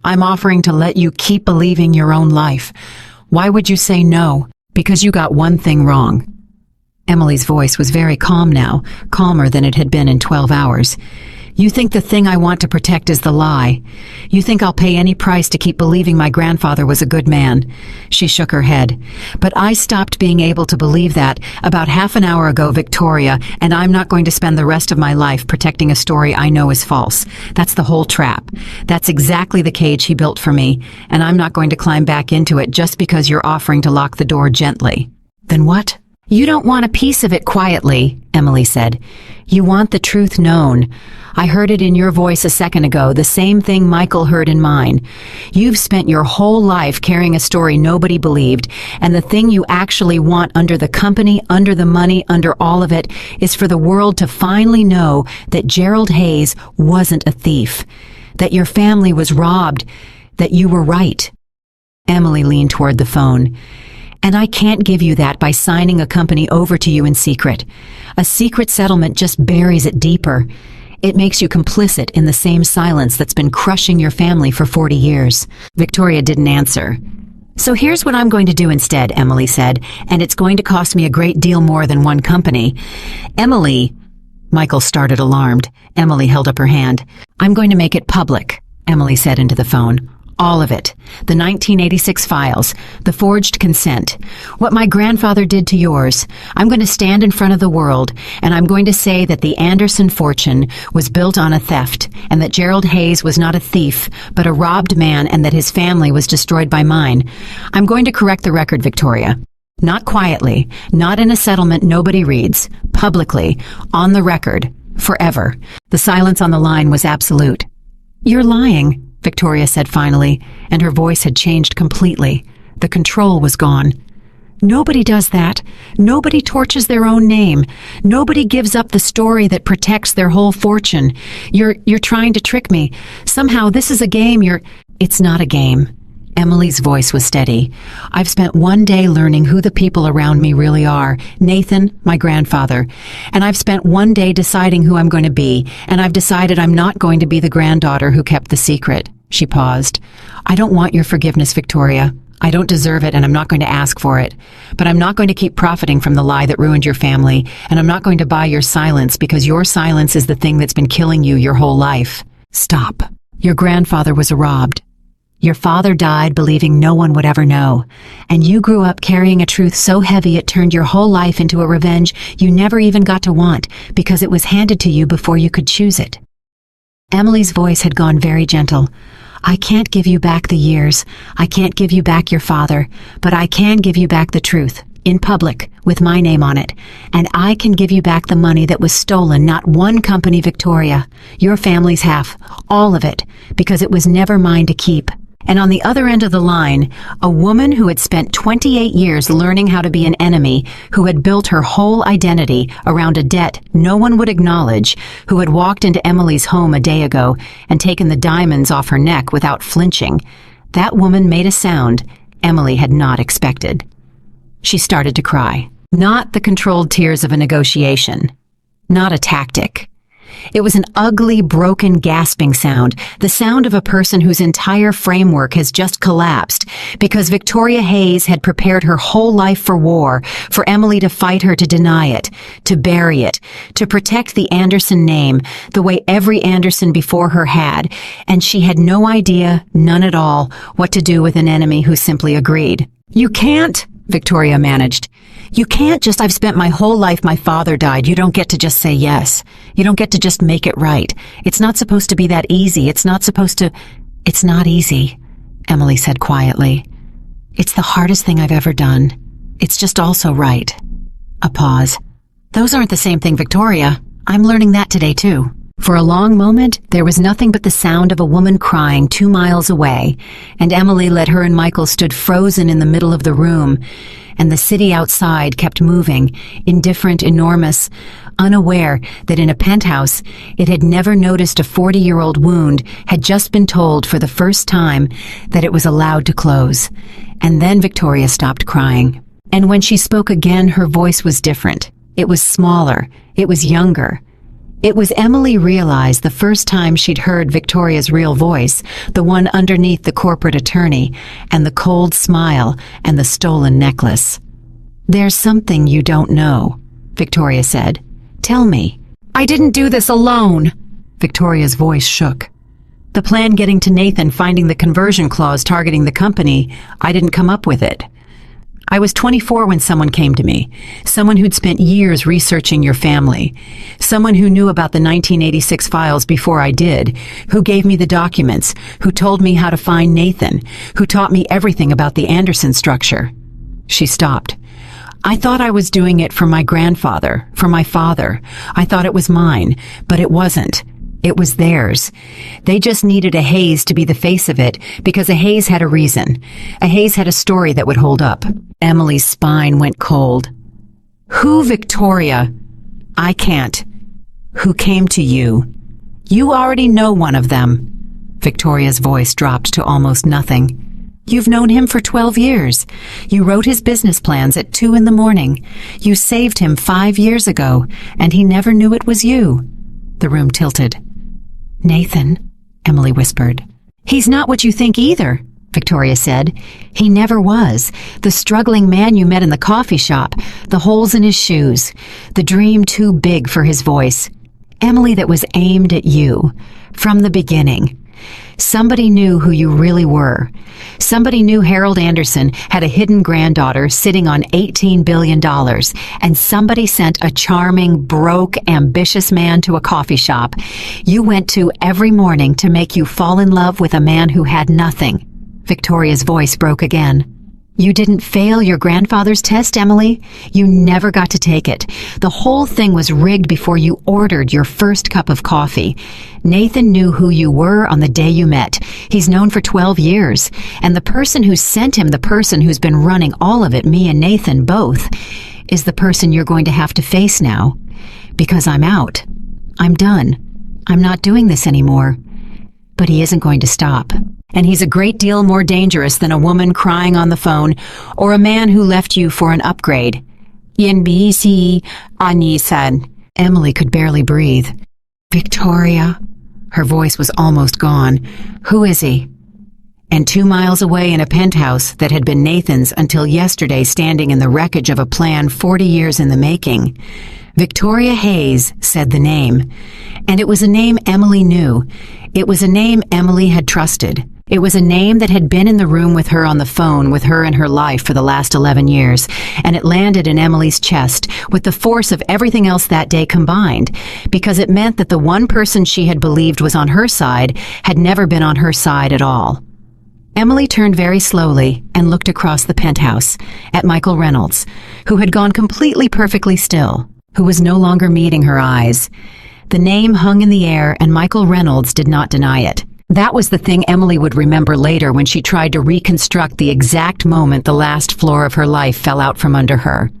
I'm offering to let you keep believing your own life. Why would you say no? Because you got one thing wrong." Emily's voice was very calm now, calmer than it had been in 12 hours. You think the thing I want to protect is the lie. You think I'll pay any price to keep believing my grandfather was a good man." She shook her head. "But I stopped being able to believe that about half an hour ago, Victoria, and I'm not going to spend the rest of my life protecting a story I know is false. That's the whole trap. That's exactly the cage he built for me, and I'm not going to climb back into it just because you're offering to lock the door gently." "Then what?" "You don't want a piece of it quietly," Emily said. "You want the truth known. I heard it in your voice a second ago, the same thing Michael heard in mine. You've spent your whole life carrying a story nobody believed, and the thing you actually want under the company, under the money, under all of it, is for the world to finally know that Gerald Hayes wasn't a thief, that your family was robbed, that you were right." Emily leaned toward the phone. "And I can't give you that by signing a company over to you in secret. A secret settlement just buries it deeper. It makes you complicit in the same silence that's been crushing your family for 40 years. Victoria didn't answer. "So here's what I'm going to do instead," Emily said, "and it's going to cost me a great deal more than one company." "Emily," Michael started, alarmed. Emily held up her hand. "I'm going to make it public," Emily said into the phone. "All of it. The 1986 files, the forged consent, what my grandfather did to yours. I'm going to stand in front of the world, and I'm going to say that the Anderson fortune was built on a theft, and that Gerald Hayes was not a thief, but a robbed man, and that his family was destroyed by mine. I'm going to correct the record, Victoria. Not quietly, not in a settlement nobody reads, publicly, on the record, forever." The silence on the line was absolute. "You're lying," Victoria said finally, and her voice had changed completely. The control was gone. "Nobody does that. Nobody torches their own name. Nobody gives up the story that protects their whole fortune. You're trying to trick me. Somehow this is a game. It's not a game." Emily's voice was steady. "I've spent one day learning who the people around me really are. Nathan, my grandfather. And I've spent one day deciding who I'm going to be, and I've decided I'm not going to be the granddaughter who kept the secret." She paused. "I don't want your forgiveness, Victoria. I don't deserve it, and I'm not going to ask for it. But I'm not going to keep profiting from the lie that ruined your family, and I'm not going to buy your silence because your silence is the thing that's been killing you your whole life. Stop. Your grandfather was robbed. Your father died believing no one would ever know, and you grew up carrying a truth so heavy it turned your whole life into a revenge you never even got to want because it was handed to you before you could choose it." Emily's voice had gone very gentle. "I can't give you back the years. I can't give you back your father, but I can give you back the truth, in public, with my name on it. And I can give you back the money that was stolen, not one company, Victoria. Your family's half, all of it, because it was never mine to keep." And on the other end of the line, a woman who had spent 28 years learning how to be an enemy, who had built her whole identity around a debt no one would acknowledge, who had walked into Emily's home a day ago and taken the diamonds off her neck without flinching. That woman made a sound Emily had not expected. She started to cry. Not the controlled tears of a negotiation. Not a tactic. It was an ugly, broken, gasping sound, the sound of a person whose entire framework has just collapsed because Victoria Hayes had prepared her whole life for war, for Emily to fight her to deny it, to bury it, to protect the Anderson name the way every Anderson before her had, and she had no idea, none at all, what to do with an enemy who simply agreed. "You can't," Victoria managed. "You can't just, I've spent my whole life, my father died. You don't get to just say yes. You don't get to just make it right. It's not supposed to be that easy. It's not supposed to..." "It's not easy," Emily said quietly. "It's the hardest thing I've ever done. It's just also right." A pause. "Those aren't the same thing, Victoria. I'm learning that today too." For a long moment, there was nothing but the sound of a woman crying 2 miles away, and Emily let her and Michael stood frozen in the middle of the room, and the city outside kept moving, indifferent, enormous, unaware that in a penthouse it had never noticed a 40-year-old wound had just been told for the first time that it was allowed to close. And then Victoria stopped crying. And when she spoke again, her voice was different. It was smaller. It was younger. It was Emily realized the first time she'd heard Victoria's real voice, the one underneath the corporate attorney, and the cold smile and the stolen necklace. "There's something you don't know," Victoria said. "Tell me." "I didn't do this alone." Victoria's voice shook. "The plan getting to Nathan, finding the conversion clause targeting the company, I didn't come up with it. I was 24 when someone came to me, someone who'd spent years researching your family, someone who knew about the 1986 files before I did, who gave me the documents, who told me how to find Nathan, who taught me everything about the Anderson structure." She stopped. "I thought I was doing it for my grandfather, for my father. I thought it was mine, but it wasn't. It was theirs. They just needed a Hayes to be the face of it because a Hayes had a reason. A Hayes had a story that would hold up." Emily's spine went cold. "Who, Victoria?" "I can't." "Who came to you?" "You already know one of them." Victoria's voice dropped to almost nothing. "You've known him for 12 years. You wrote his business plans at 2 in the morning. You saved him 5 years ago, and he never knew it was you." The room tilted. "Nathan," Emily whispered. "He's not what you think either," Victoria said. "He never was. The struggling man you met in the coffee shop, the holes in his shoes, the dream too big for his voice. Emily, that was aimed at you. From the beginning. Somebody knew who you really were. Somebody knew Harold Anderson had a hidden granddaughter sitting on $18 billion, and somebody sent a charming, broke, ambitious man to a coffee shop you went to every morning to make you fall in love with a man who had nothing." Victoria's voice broke again. "You didn't fail your grandfather's test, Emily. You never got to take it. The whole thing was rigged before you ordered your first cup of coffee. Nathan knew who you were on the day you met. He's known for 12 years. And the person who sent him, the person who's been running all of it, me and Nathan both, is the person you're going to have to face now. Because I'm out. I'm done. I'm not doing this anymore." But he isn't going to stop. And he's a great deal more dangerous than a woman crying on the phone or a man who left you for an upgrade. "NBC," Ani said. Emily could barely breathe. "Victoria?" Her voice was almost gone. "Who is he?" And 2 miles away in a penthouse that had been Nathan's until yesterday, standing in the wreckage of a plan 40 years in the making, Victoria Hayes said the name. And it was a name Emily knew. It was a name Emily had trusted. It was a name that had been in the room with her on the phone with her in her life for the last 11 years, and it landed in Emily's chest with the force of everything else that day combined, because it meant that the one person she had believed was on her side had never been on her side at all. Emily turned very slowly and looked across the penthouse at Michael Reynolds, who had gone completely perfectly still, who was no longer meeting her eyes. The name hung in the air, and Michael Reynolds did not deny it. That was the thing Emily would remember later when she tried to reconstruct the exact moment the last floor of her life fell out from under her.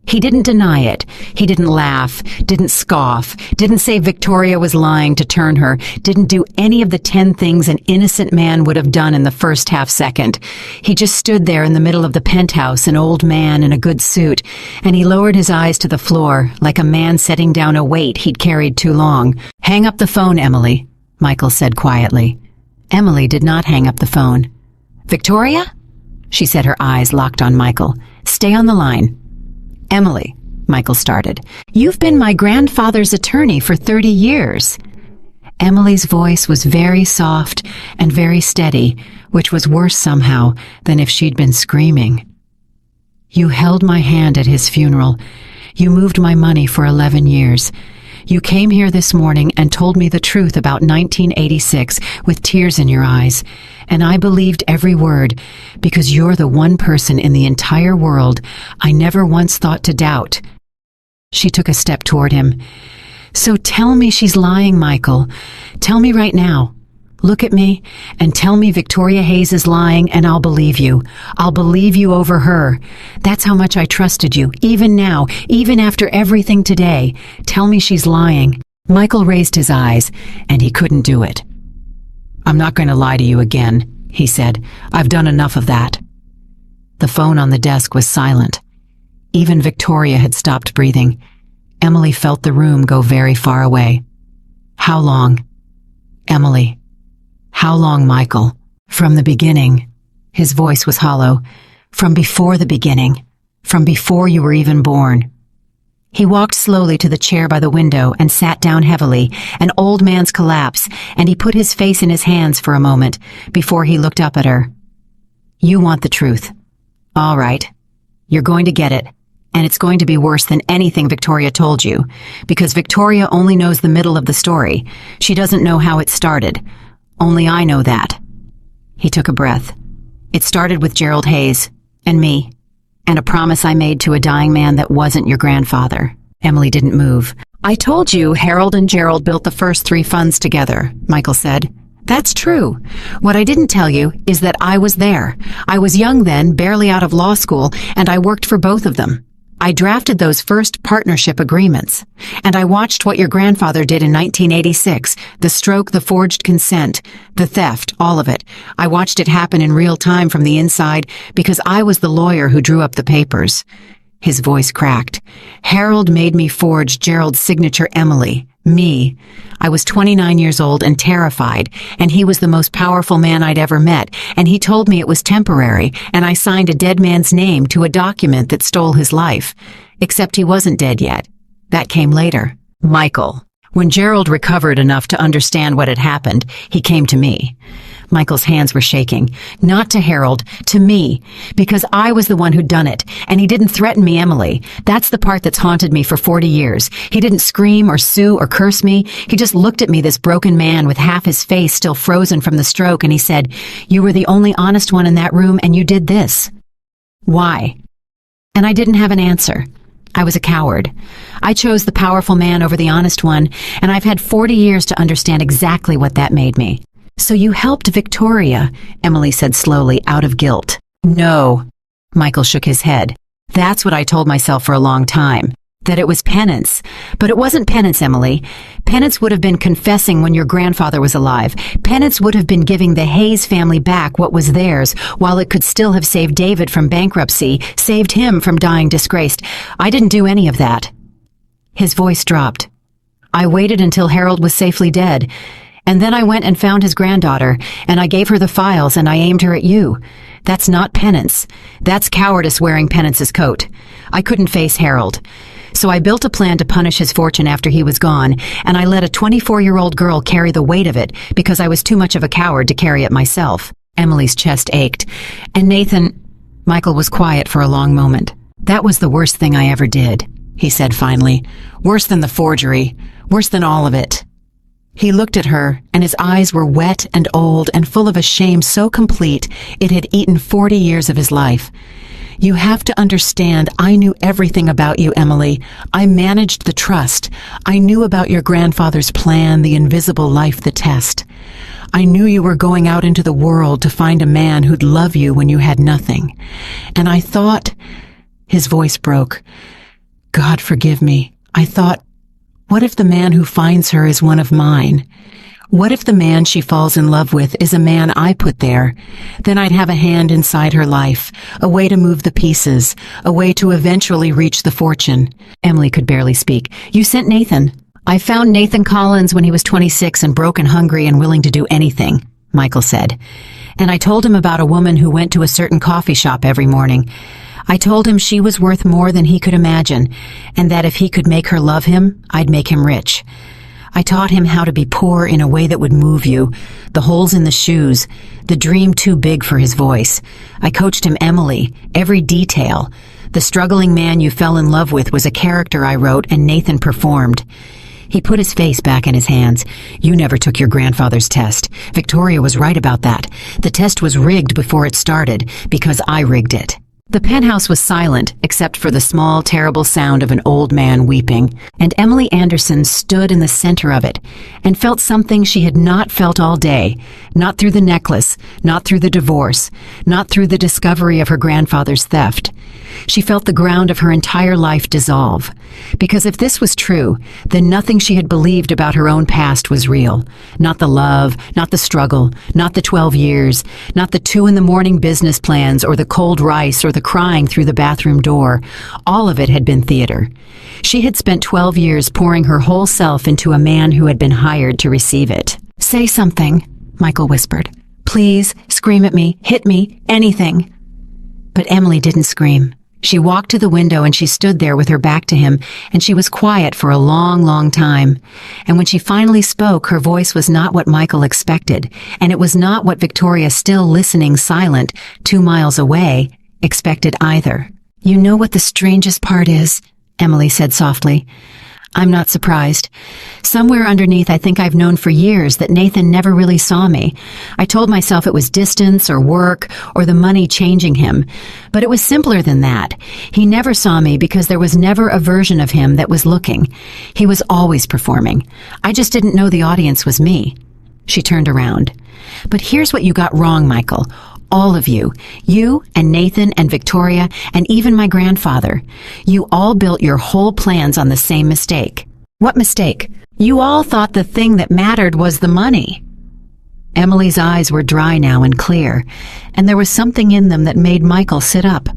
He didn't deny it. He didn't laugh, didn't scoff, didn't say Victoria was lying to turn her, didn't do any of the 10 things an innocent man would have done in the first half second. He just stood there in the middle of the penthouse, an old man in a good suit, and he lowered his eyes to the floor like a man setting down a weight he'd carried too long. "Hang up the phone, Emily," Michael said quietly. Emily did not hang up the phone. "Victoria?" She said, her eyes locked on Michael. "Stay on the line." "Emily," Michael started, "you've been my grandfather's attorney for 30 years. Emily's voice was very soft and very steady, which was worse somehow than if she'd been screaming. "You held my hand at his funeral. You moved my money for 11 years. You came here this morning and told me the truth about 1986 with tears in your eyes, and I believed every word because you're the one person in the entire world I never once thought to doubt." She took a step toward him. "So tell me she's lying, Michael. Tell me right now. Look at me and tell me Victoria Hayes is lying, and I'll believe you. I'll believe you over her. That's how much I trusted you, even now, even after everything today. Tell me she's lying." Michael raised his eyes, and he couldn't do it. "I'm not going to lie to you again," he said. "I've done enough of that." The phone on the desk was silent. Even Victoria had stopped breathing. Emily felt the room go very far away. "How long?" "Emily. How long, Michael?" "From the beginning." His voice was hollow. "From before the beginning. From before you were even born." He walked slowly to the chair by the window and sat down heavily, an old man's collapse, and he put his face in his hands for a moment before he looked up at her. "You want the truth. All right. You're going to get it, and it's going to be worse than anything Victoria told you, because Victoria only knows the middle of the story. She doesn't know how it started. Only I know that." He took a breath. "It started with Gerald Hayes, and me, and a promise I made to a dying man that wasn't your grandfather." Emily didn't move. "I told you Harold and Gerald built the first 3 funds together," Michael said. "That's true. What I didn't tell you is that I was there. I was young then, barely out of law school, and I worked for both of them. I drafted those first partnership agreements. And I watched what your grandfather did in 1986, the stroke, the forged consent, the theft, all of it. I watched it happen in real time from the inside because I was the lawyer who drew up the papers." His voice cracked. "Harold made me forge Gerald's signature, Emily. Me. I was 29 years old and terrified, and he was the most powerful man I'd ever met, and he told me it was temporary, and I signed a dead man's name to a document that stole his life. Except he wasn't dead yet. That came later." "Michael, when Gerald recovered enough to understand what had happened, he came to me." Michael's hands were shaking. "Not to Harold, to me, because I was the one who'd done it, and he didn't threaten me, Emily. That's the part that's haunted me for 40 years. He didn't scream or sue or curse me. He just looked at me, this broken man with half his face still frozen from the stroke, and he said, 'You were the only honest one in that room, and you did this. Why?' And I didn't have an answer. I was a coward. I chose the powerful man over the honest one, and I've had 40 years to understand exactly what that made me." "So you helped Victoria," Emily said slowly, out of guilt. "No." Michael shook his head. "That's what I told myself for a long time, that it was penance. But it wasn't penance, Emily. Penance would have been confessing when your grandfather was alive. Penance would have been giving the Hayes family back what was theirs, while it could still have saved David from bankruptcy, saved him from dying disgraced. I didn't do any of that." His voice dropped. "I waited until Harold was safely dead. And then I went and found his granddaughter, and I gave her the files, and I aimed her at you. That's not penance. That's cowardice wearing penance's coat. I couldn't face Harold. So I built a plan to punish his fortune after he was gone, and I let a 24-year-old girl carry the weight of it because I was too much of a coward to carry it myself." Emily's chest ached. "And Nathan—" Michael was quiet for a long moment. "That was the worst thing I ever did," he said finally. "Worse than the forgery. Worse than all of it." He looked at her, and his eyes were wet and old and full of a shame so complete it had eaten 40 years of his life. "You have to understand, I knew everything about you, Emily. I managed the trust. I knew about your grandfather's plan, the invisible life, the test. I knew you were going out into the world to find a man who'd love you when you had nothing. And I thought—" His voice broke. "God forgive me. I thought, what if the man who finds her is one of mine? What if the man she falls in love with is a man I put there? Then I'd have a hand inside her life, a way to move the pieces, a way to eventually reach the fortune." Emily could barely speak. "You sent Nathan." "I found Nathan Collins when he was 26 and broke and hungry and willing to do anything," Michael said. "And I told him about a woman who went to a certain coffee shop every morning. I told him she was worth more than he could imagine, and that if he could make her love him, I'd make him rich. I taught him how to be poor in a way that would move you, the holes in the shoes, the dream too big for his voice. I coached him, Emily, every detail. The struggling man you fell in love with was a character I wrote and Nathan performed." He put his face back in his hands. "You never took your grandfather's test. Victoria was right about that. The test was rigged before it started, because I rigged it." The penthouse was silent, except for the small, terrible sound of an old man weeping, and Emily Anderson stood in the center of it and felt something she had not felt all day, not through the necklace, not through the divorce, not through the discovery of her grandfather's theft. She felt the ground of her entire life dissolve. Because if this was true, then nothing she had believed about her own past was real. Not the love, not the struggle, not the 12 years, not the 2 a.m. business plans or the cold rice or the crying through the bathroom door. All of it had been theater. She had spent 12 years pouring her whole self into a man who had been hired to receive it. "Say something," Michael whispered. "Please, scream at me, hit me, anything." But Emily didn't scream, She walked to the window and she stood there with her back to him, and she was quiet for a long, long time. And when she finally spoke, her voice was not what Michael expected, and it was not what Victoria, still listening silent 2 miles away, expected either. "You know what the strangest part is?" Emily said softly. "I'm not surprised. Somewhere underneath, I think I've known for years that Nathan never really saw me. I told myself it was distance or work or the money changing him. But it was simpler than that. He never saw me because there was never a version of him that was looking. He was always performing. I just didn't know the audience was me." She turned around. "But here's what you got wrong, Michael. All of you and Nathan and Victoria and even my grandfather. You all built your whole plans on the same mistake." "What mistake?" "You all thought the thing that mattered was the money." Emily's eyes were dry now and clear, and there was something in them that made Michael sit up.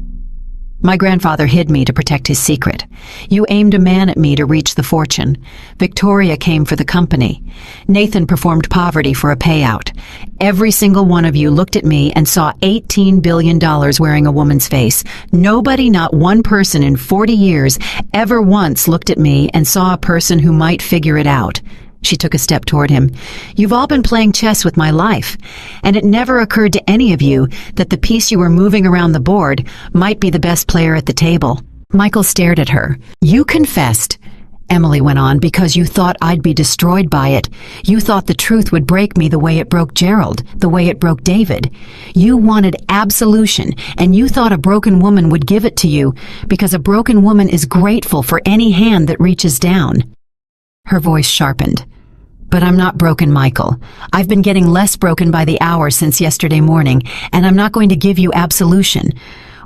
"My grandfather hid me to protect his secret. You aimed a man at me to reach the fortune. Victoria came for the company. Nathan performed poverty for a payout. Every single one of you looked at me and saw $18 billion wearing a woman's face. Nobody, not one person in 40 years, ever once looked at me and saw a person who might figure it out." She took a step toward him. "You've all been playing chess with my life, and it never occurred to any of you that the piece you were moving around the board might be the best player at the table." Michael stared at her. "You confessed," Emily went on, "because you thought I'd be destroyed by it. You thought the truth would break me the way it broke Gerald, the way it broke David. You wanted absolution, and you thought a broken woman would give it to you, because a broken woman is grateful for any hand that reaches down." Her voice sharpened. "But I'm not broken, Michael. I've been getting less broken by the hour since yesterday morning, and I'm not going to give you absolution.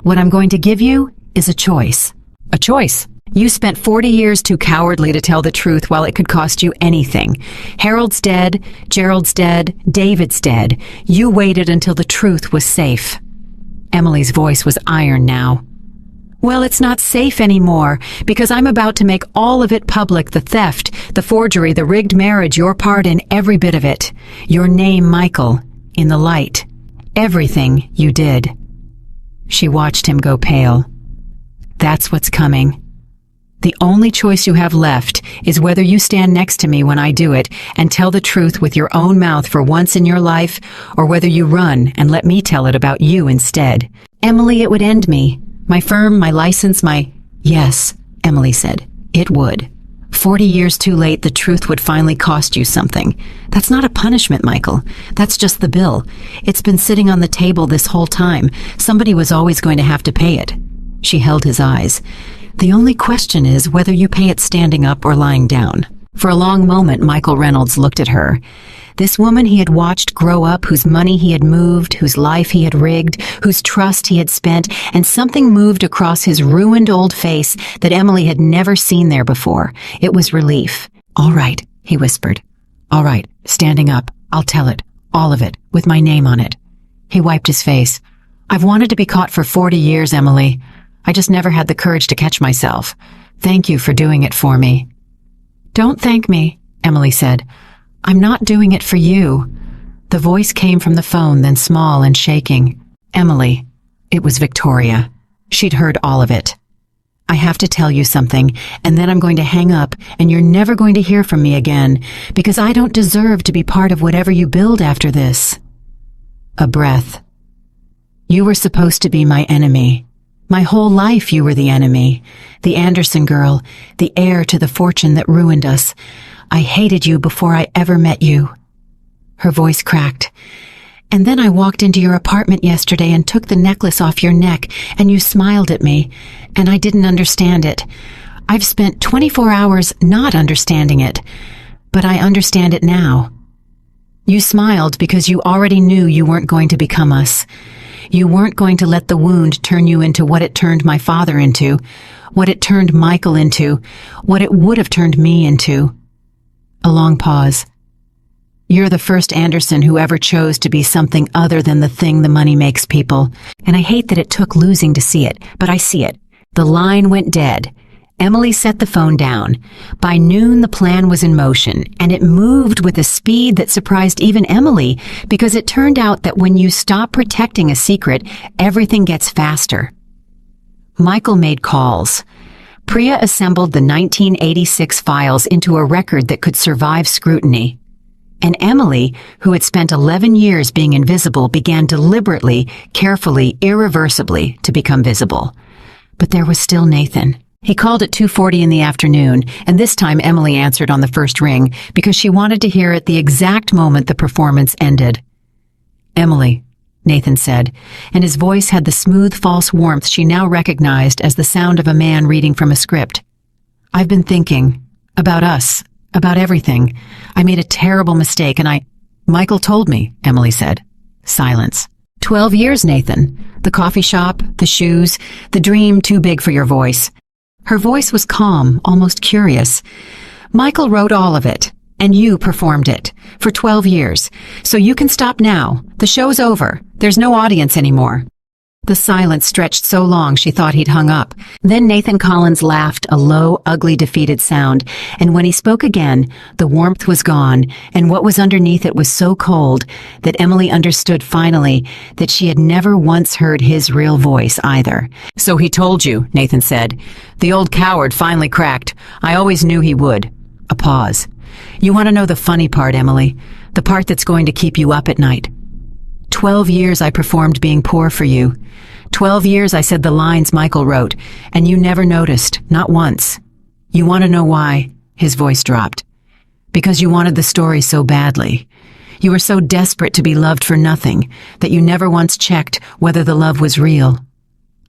What I'm going to give you is a choice." "A choice?" "You spent 40 years too cowardly to tell the truth while it could cost you anything. Harold's dead, Gerald's dead, David's dead. You waited until the truth was safe." Emily's voice was iron now. "Well, it's not safe anymore, because I'm about to make all of it public, the theft, the forgery, the rigged marriage, your part in every bit of it. Your name, Michael, in the light. Everything you did." She watched him go pale. "That's what's coming. The only choice you have left is whether you stand next to me when I do it and tell the truth with your own mouth for once in your life, or whether you run and let me tell it about you instead." "Emily, it would end me. My firm, my license, my—" "Yes," Emily said, "it would. 40 years too late, the truth would finally cost you something. That's not a punishment, Michael. That's just the bill. It's been sitting on the table this whole time. Somebody was always going to have to pay it." She held his eyes. "The only question is whether you pay it standing up or lying down." For a long moment, Michael Reynolds looked at her. This woman he had watched grow up, whose money he had moved, whose life he had rigged, whose trust he had spent, and something moved across his ruined old face that Emily had never seen there before. It was relief. "All right," he whispered. "All right, standing up. I'll tell it. All of it, with my name on it." He wiped his face. "I've wanted to be caught for 40 years, Emily. I just never had the courage to catch myself. Thank you for doing it for me." "Don't thank me," Emily said. "I'm not doing it for you." The voice came from the phone, then small and shaking. "Emily." It was Victoria. She'd heard all of it. "I have to tell you something, and then I'm going to hang up, and you're never going to hear from me again, because I don't deserve to be part of whatever you build after this." A breath. "You were supposed to be my enemy. My whole life you were the enemy. The Anderson girl, the heir to the fortune that ruined us. I hated you before I ever met you." Her voice cracked. "And then I walked into your apartment yesterday and took the necklace off your neck, and you smiled at me, and I didn't understand it. I've spent 24 hours not understanding it, but I understand it now. You smiled because you already knew you weren't going to become us. You weren't going to let the wound turn you into what it turned my father into, what it turned Michael into, what it would have turned me into." A long pause. "You're the first Anderson who ever chose to be something other than the thing the money makes people. And I hate that it took losing to see it, but I see it." The line went dead. Emily set the phone down. By noon, the plan was in motion, and it moved with a speed that surprised even Emily, because it turned out that when you stop protecting a secret, everything gets faster. Michael made calls. Priya assembled the 1986 files into a record that could survive scrutiny. And Emily, who had spent 11 years being invisible, began deliberately, carefully, irreversibly to become visible. But there was still Nathan. He called at 2:40 in the afternoon, and this time Emily answered on the first ring because she wanted to hear at the exact moment the performance ended. "Emily," Nathan said, and his voice had the smooth, false warmth she now recognized as the sound of a man reading from a script. "I've been thinking about us, about everything. I made a terrible mistake and Michael told me," Emily said. Silence. 12 years, Nathan. The coffee shop, the shoes, the dream too big for your voice. Her voice was calm, almost curious. "Michael wrote all of it, and you performed it, for 12 years. So you can stop now. The show's over. There's no audience anymore." The silence stretched so long she thought he'd hung up. Then Nathan Collins laughed, a low, ugly, defeated sound, and when he spoke again, the warmth was gone, and what was underneath it was so cold that Emily understood finally that she had never once heard his real voice either. "So he told you," Nathan said. "The old coward finally cracked. I always knew he would." A pause. "You want to know the funny part, Emily? The part that's going to keep you up at night? 12 years I performed being poor for you. 12 years I said the lines Michael wrote, and you never noticed, not once. You want to know why?" His voice dropped. "Because you wanted the story so badly. You were so desperate to be loved for nothing that you never once checked whether the love was real.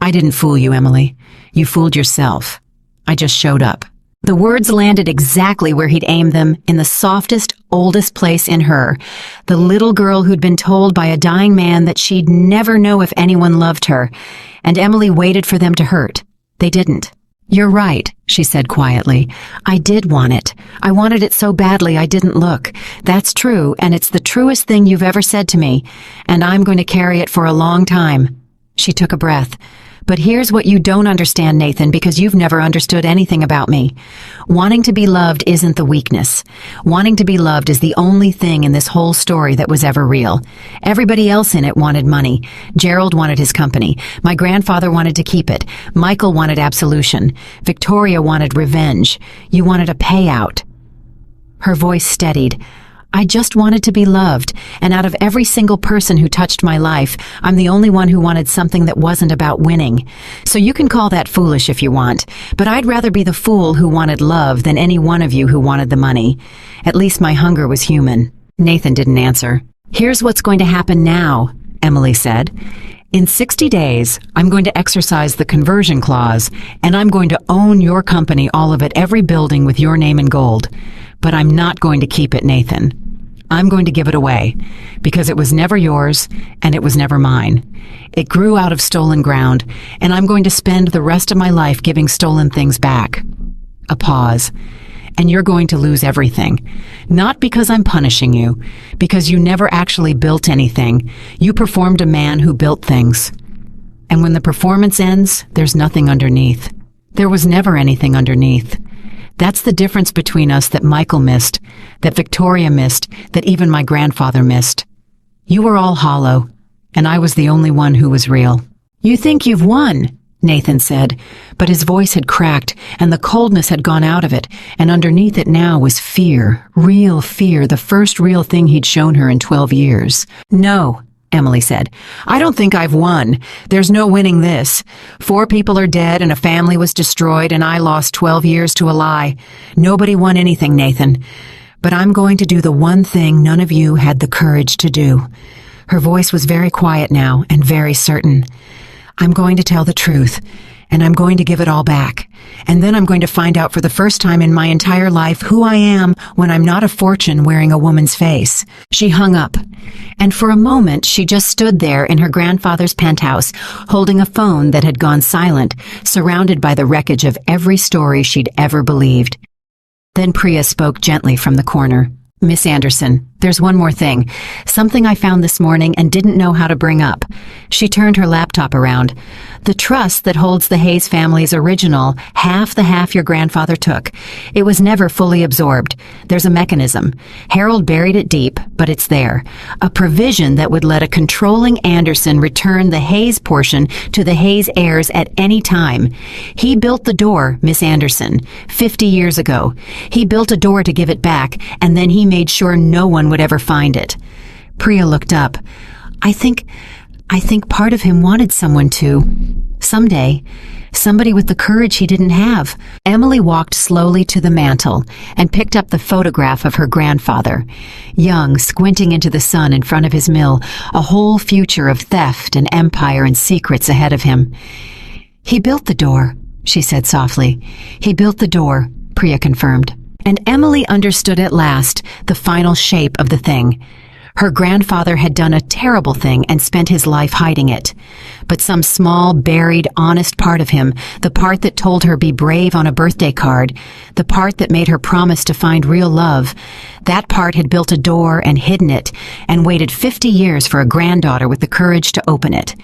I didn't fool you, Emily. You fooled yourself. I just showed up." The words landed exactly where he'd aimed them, in the softest, oldest place in her, the little girl who'd been told by a dying man that she'd never know if anyone loved her, and Emily waited for them to hurt. They didn't. "You're right," she said quietly. "I did want it. I wanted it so badly I didn't look. That's true, and it's the truest thing you've ever said to me, and I'm going to carry it for a long time." She took a breath. "But here's what you don't understand, Nathan, because you've never understood anything about me. Wanting to be loved isn't the weakness. Wanting to be loved is the only thing in this whole story that was ever real. Everybody else in it wanted money. Gerald wanted his company. My grandfather wanted to keep it. Michael wanted absolution. Victoria wanted revenge. You wanted a payout." Her voice steadied. "I just wanted to be loved, and out of every single person who touched my life, I'm the only one who wanted something that wasn't about winning. So you can call that foolish if you want, but I'd rather be the fool who wanted love than any one of you who wanted the money. At least my hunger was human." Nathan didn't answer. "Here's what's going to happen now," Emily said. "In 60 days, I'm going to exercise the conversion clause, and I'm going to own your company, all of it, every building with your name in gold. But I'm not going to keep it, Nathan. I'm going to give it away, because it was never yours, and it was never mine. It grew out of stolen ground, and I'm going to spend the rest of my life giving stolen things back." A pause. "And you're going to lose everything. Not because I'm punishing you, because you never actually built anything. You performed a man who built things. And when the performance ends, there's nothing underneath. There was never anything underneath. That's the difference between us that Michael missed, that Victoria missed, that even my grandfather missed. You were all hollow, and I was the only one who was real." "You think you've won," Nathan said, but his voice had cracked, and the coldness had gone out of it, and underneath it now was fear, real fear, the first real thing he'd shown her in 12 years. "No," Emily said. "I don't think I've won. There's no winning this. 4 people are dead and a family was destroyed and I lost 12 years to a lie. Nobody won anything, Nathan. But I'm going to do the one thing none of you had the courage to do." Her voice was very quiet now and very certain. "I'm going to tell the truth, and I'm going to give it all back. And then I'm going to find out for the first time in my entire life who I am when I'm not a fortune wearing a woman's face." She hung up, and for a moment she just stood there in her grandfather's penthouse, holding a phone that had gone silent, surrounded by the wreckage of every story she'd ever believed. Then Priya spoke gently from the corner. "Miss Anderson, There's one more thing. Something I found this morning and didn't know how to bring up. She turned her laptop around. The trust that holds the Hayes family's original, half the half your grandfather took. It was never fully absorbed. There's a mechanism. Harold buried it deep, but it's there. A provision that would let a controlling Anderson return the Hayes portion to the Hayes heirs at any time. He built the door, Miss Anderson, 50 years ago. He built a door to give it back, and then he made sure no one would ever find it. Priya looked up. I think part of him wanted someone to. Someday. Somebody with the courage he didn't have. Emily walked slowly to the mantel and picked up the photograph of her grandfather. Young, squinting into the sun in front of his mill, a whole future of theft and empire and secrets ahead of him. He built the door, she said softly. He built the door, Priya confirmed. And Emily understood at last the final shape of the thing. Her grandfather had done a terrible thing and spent his life hiding it. But some small, buried, honest part of him, the part that told her be brave on a birthday card, the part that made her promise to find real love, that part had built a door and hidden it and waited 50 years for a granddaughter with the courage to open it.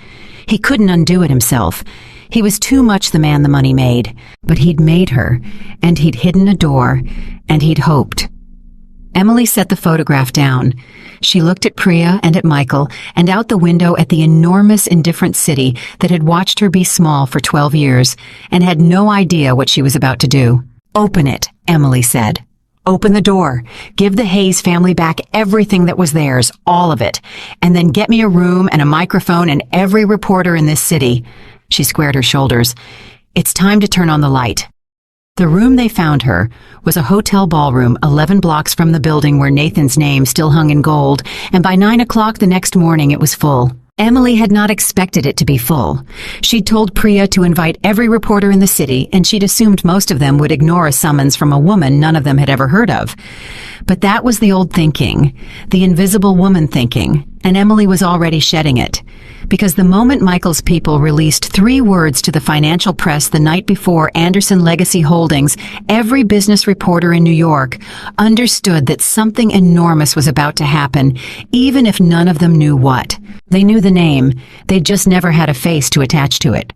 He couldn't undo it himself. He was too much the man the money made. But he'd made her, and he'd hidden a door, and he'd hoped. Emily set the photograph down. She looked at Priya and at Michael and out the window at the enormous, indifferent city that had watched her be small for 12 years and had no idea what she was about to do. Open it, Emily said. Open the door. Give the Hayes family back everything that was theirs, all of it. And then get me a room and a microphone and every reporter in this city. She squared her shoulders. It's time to turn on the light. The room they found her was a hotel ballroom 11 blocks from the building where Nathan's name still hung in gold, and by 9 o'clock the next morning it was full. Emily had not expected it to be full. She'd told Priya to invite every reporter in the city, and she'd assumed most of them would ignore a summons from a woman none of them had ever heard of. But that was the old thinking, the invisible woman thinking, and Emily was already shedding it. Because the moment Michael's people released 3 words to the financial press the night before Anderson Legacy Holdings, every business reporter in New York understood that something enormous was about to happen, even if none of them knew what. They knew the name, they'd just never had a face to attach to it.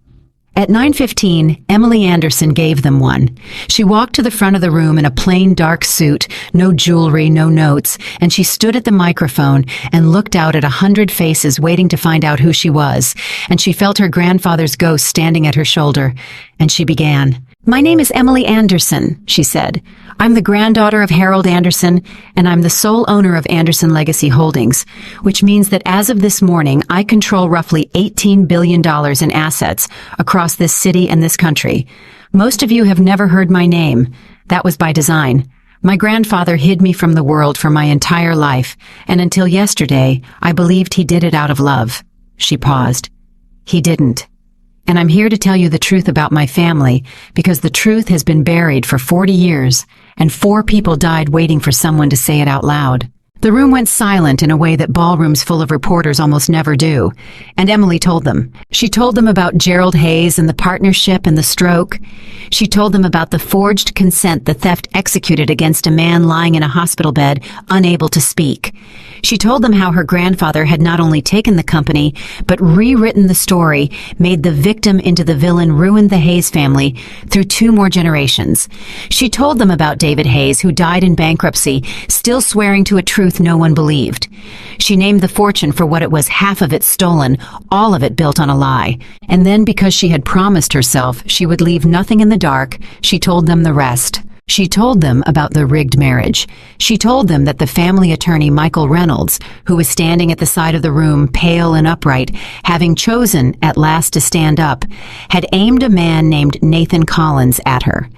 At 9:15, Emily Anderson gave them one. She walked to the front of the room in a plain dark suit, no jewelry, no notes, and she stood at the microphone and looked out at 100 faces waiting to find out who she was, and she felt her grandfather's ghost standing at her shoulder, and she began. My name is Emily Anderson, she said. I'm the granddaughter of Harold Anderson, and I'm the sole owner of Anderson Legacy Holdings, which means that as of this morning, I control roughly $18 billion in assets across this city and this country. Most of you have never heard my name. That was by design. My grandfather hid me from the world for my entire life, and until yesterday, I believed he did it out of love. She paused. He didn't. And I'm here to tell you the truth about my family, because the truth has been buried for 40 years, and 4 people died waiting for someone to say it out loud. The room went silent in a way that ballrooms full of reporters almost never do, and Emily told them. She told them about Gerald Hayes and the partnership and the stroke. She told them about the forged consent the theft executed against a man lying in a hospital bed, unable to speak. She told them how her grandfather had not only taken the company, but rewritten the story, made the victim into the villain, ruined the Hayes family through 2 more generations. She told them about David Hayes, who died in bankruptcy, still swearing to a truth no one believed. She named the fortune for what it was, half of it stolen, all of it built on a lie. And then, because she had promised herself she would leave nothing in the dark, she told them the rest. She told them about the rigged marriage. She told them that the family attorney Michael Reynolds, who was standing at the side of the room, pale and upright, having chosen at last to stand up, had aimed a man named Nathan Collins at her.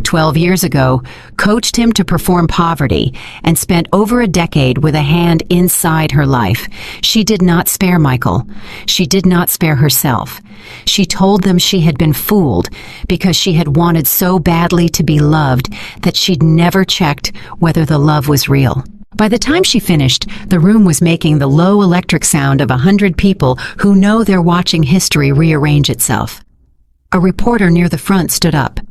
12 years ago, coached him to perform poverty, and spent over a decade with a hand inside her life. She did not spare Michael. She did not spare herself. She told them she had been fooled because she had wanted so badly to be loved that she'd never checked whether the love was real. By the time she finished, the room was making the low electric sound of 100 people who know they're watching history rearrange itself. A reporter near the front stood up.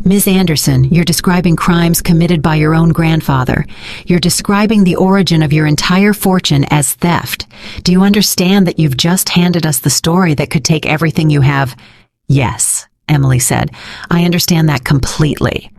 "Ms. Anderson, you're describing crimes committed by your own grandfather. You're describing the origin of your entire fortune as theft. Do you understand that you've just handed us the story that could take everything you have?" "Yes," Emily said. "I understand that completely."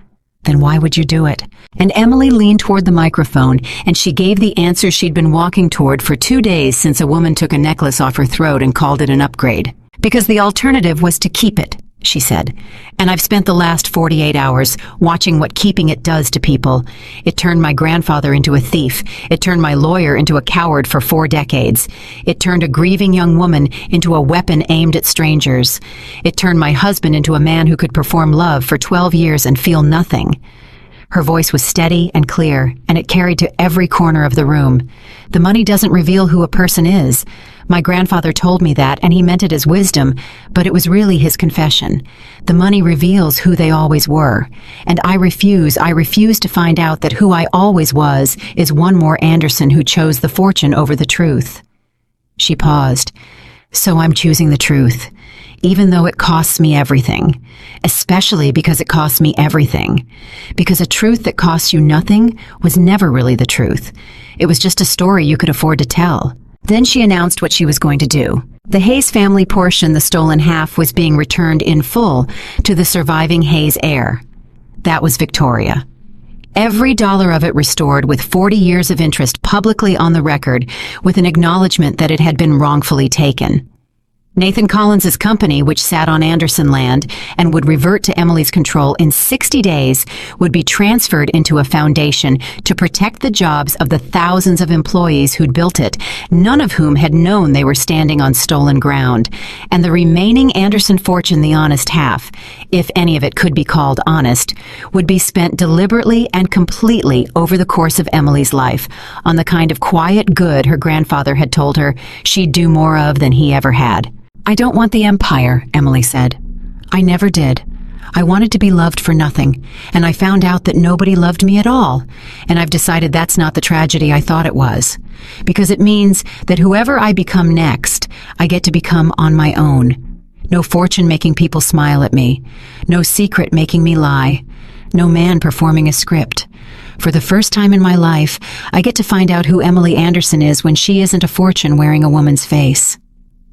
"Then why would you do it?" And Emily leaned toward the microphone, and she gave the answer she'd been walking toward for 2 days since a woman took a necklace off her throat and called it an upgrade. "Because the alternative was to keep it," she said. "And I've spent the last 48 hours watching what keeping it does to people. It turned my grandfather into a thief. It turned my lawyer into a coward for 4 decades. It turned a grieving young woman into a weapon aimed at strangers. It turned my husband into a man who could perform love for 12 years and feel nothing." Her voice was steady and clear, and it carried to every corner of the room. "The money doesn't reveal who a person is. My grandfather told me that, and he meant it as wisdom, but it was really his confession. The money reveals who they always were. And I refuse to find out that who I always was is one more Anderson who chose the fortune over the truth." She paused. "So I'm choosing the truth, even though it costs me everything. Especially because it costs me everything. Because a truth that costs you nothing was never really the truth. It was just a story you could afford to tell." Then she announced what she was going to do. The Hayes family portion, the stolen half, was being returned in full to the surviving Hayes heir. That was Victoria. Every dollar of it restored with 40 years of interest publicly on the record, with an acknowledgement that it had been wrongfully taken. Nathan Collins's company, which sat on Anderson land and would revert to Emily's control in 60 days, would be transferred into a foundation to protect the jobs of the thousands of employees who'd built it, none of whom had known they were standing on stolen ground. And the remaining Anderson fortune, the honest half, if any of it could be called honest, would be spent deliberately and completely over the course of Emily's life on the kind of quiet good her grandfather had told her she'd do more of than he ever had. "I don't want the empire," Emily said. "I never did. I wanted to be loved for nothing, and I found out that nobody loved me at all, and I've decided that's not the tragedy I thought it was, because it means that whoever I become next, I get to become on my own. No fortune making people smile at me, no secret making me lie, no man performing a script. For the first time in my life, I get to find out who Emily Anderson is when she isn't a fortune wearing a woman's face."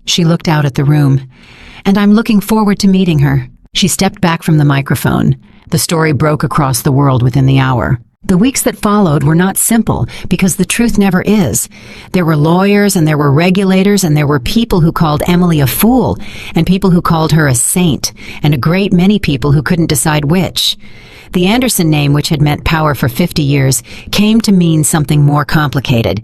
She looked out at the room. "And I'm looking forward to meeting her." She stepped back from the microphone. The story broke across the world within the hour. The weeks that followed were not simple, because the truth never is. There were lawyers, and there were regulators, and there were people who called Emily a fool, and people who called her a saint, and a great many people who couldn't decide which. The Anderson name, which had meant power for 50 years, came to mean something more complicated.